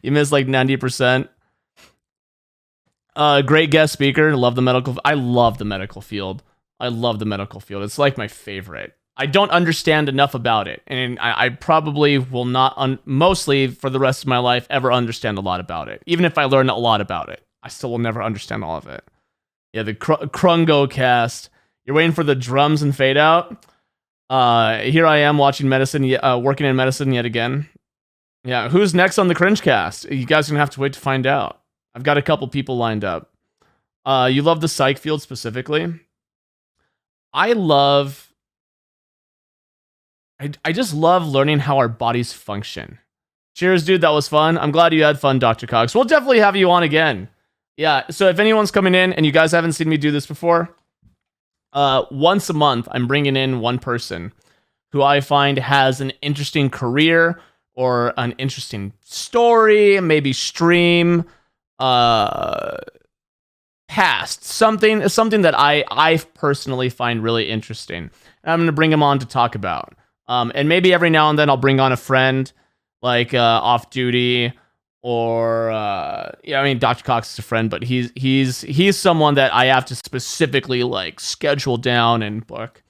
You missed like 90%. Great guest speaker. I love the medical field. It's like my favorite. I don't understand enough about it, and I probably will not, mostly for the rest of my life, ever understand a lot about it. Even if I learn a lot about it, I still will never understand all of it. Yeah, the Krungo cast. You're waiting for the drums and fade out. Here I am watching medicine, working in medicine yet again. Yeah, who's next on the Cringe cast? You guys are gonna have to wait to find out. I've got a couple people lined up. You love the psych field specifically. I just love learning how our bodies function. Cheers, dude. That was fun. I'm glad you had fun, Dr. Cox. We'll definitely have you on again. Yeah, so if anyone's coming in and you guys haven't seen me do this before, once a month, I'm bringing in one person who I find has an interesting career or an interesting story, maybe stream, past, something that I personally find really interesting. And I'm going to bring him on to talk about. And maybe every now and then I'll bring on a friend like off duty, or yeah, I mean Dr. Cox is a friend, but he's someone that I have to specifically like schedule down and book.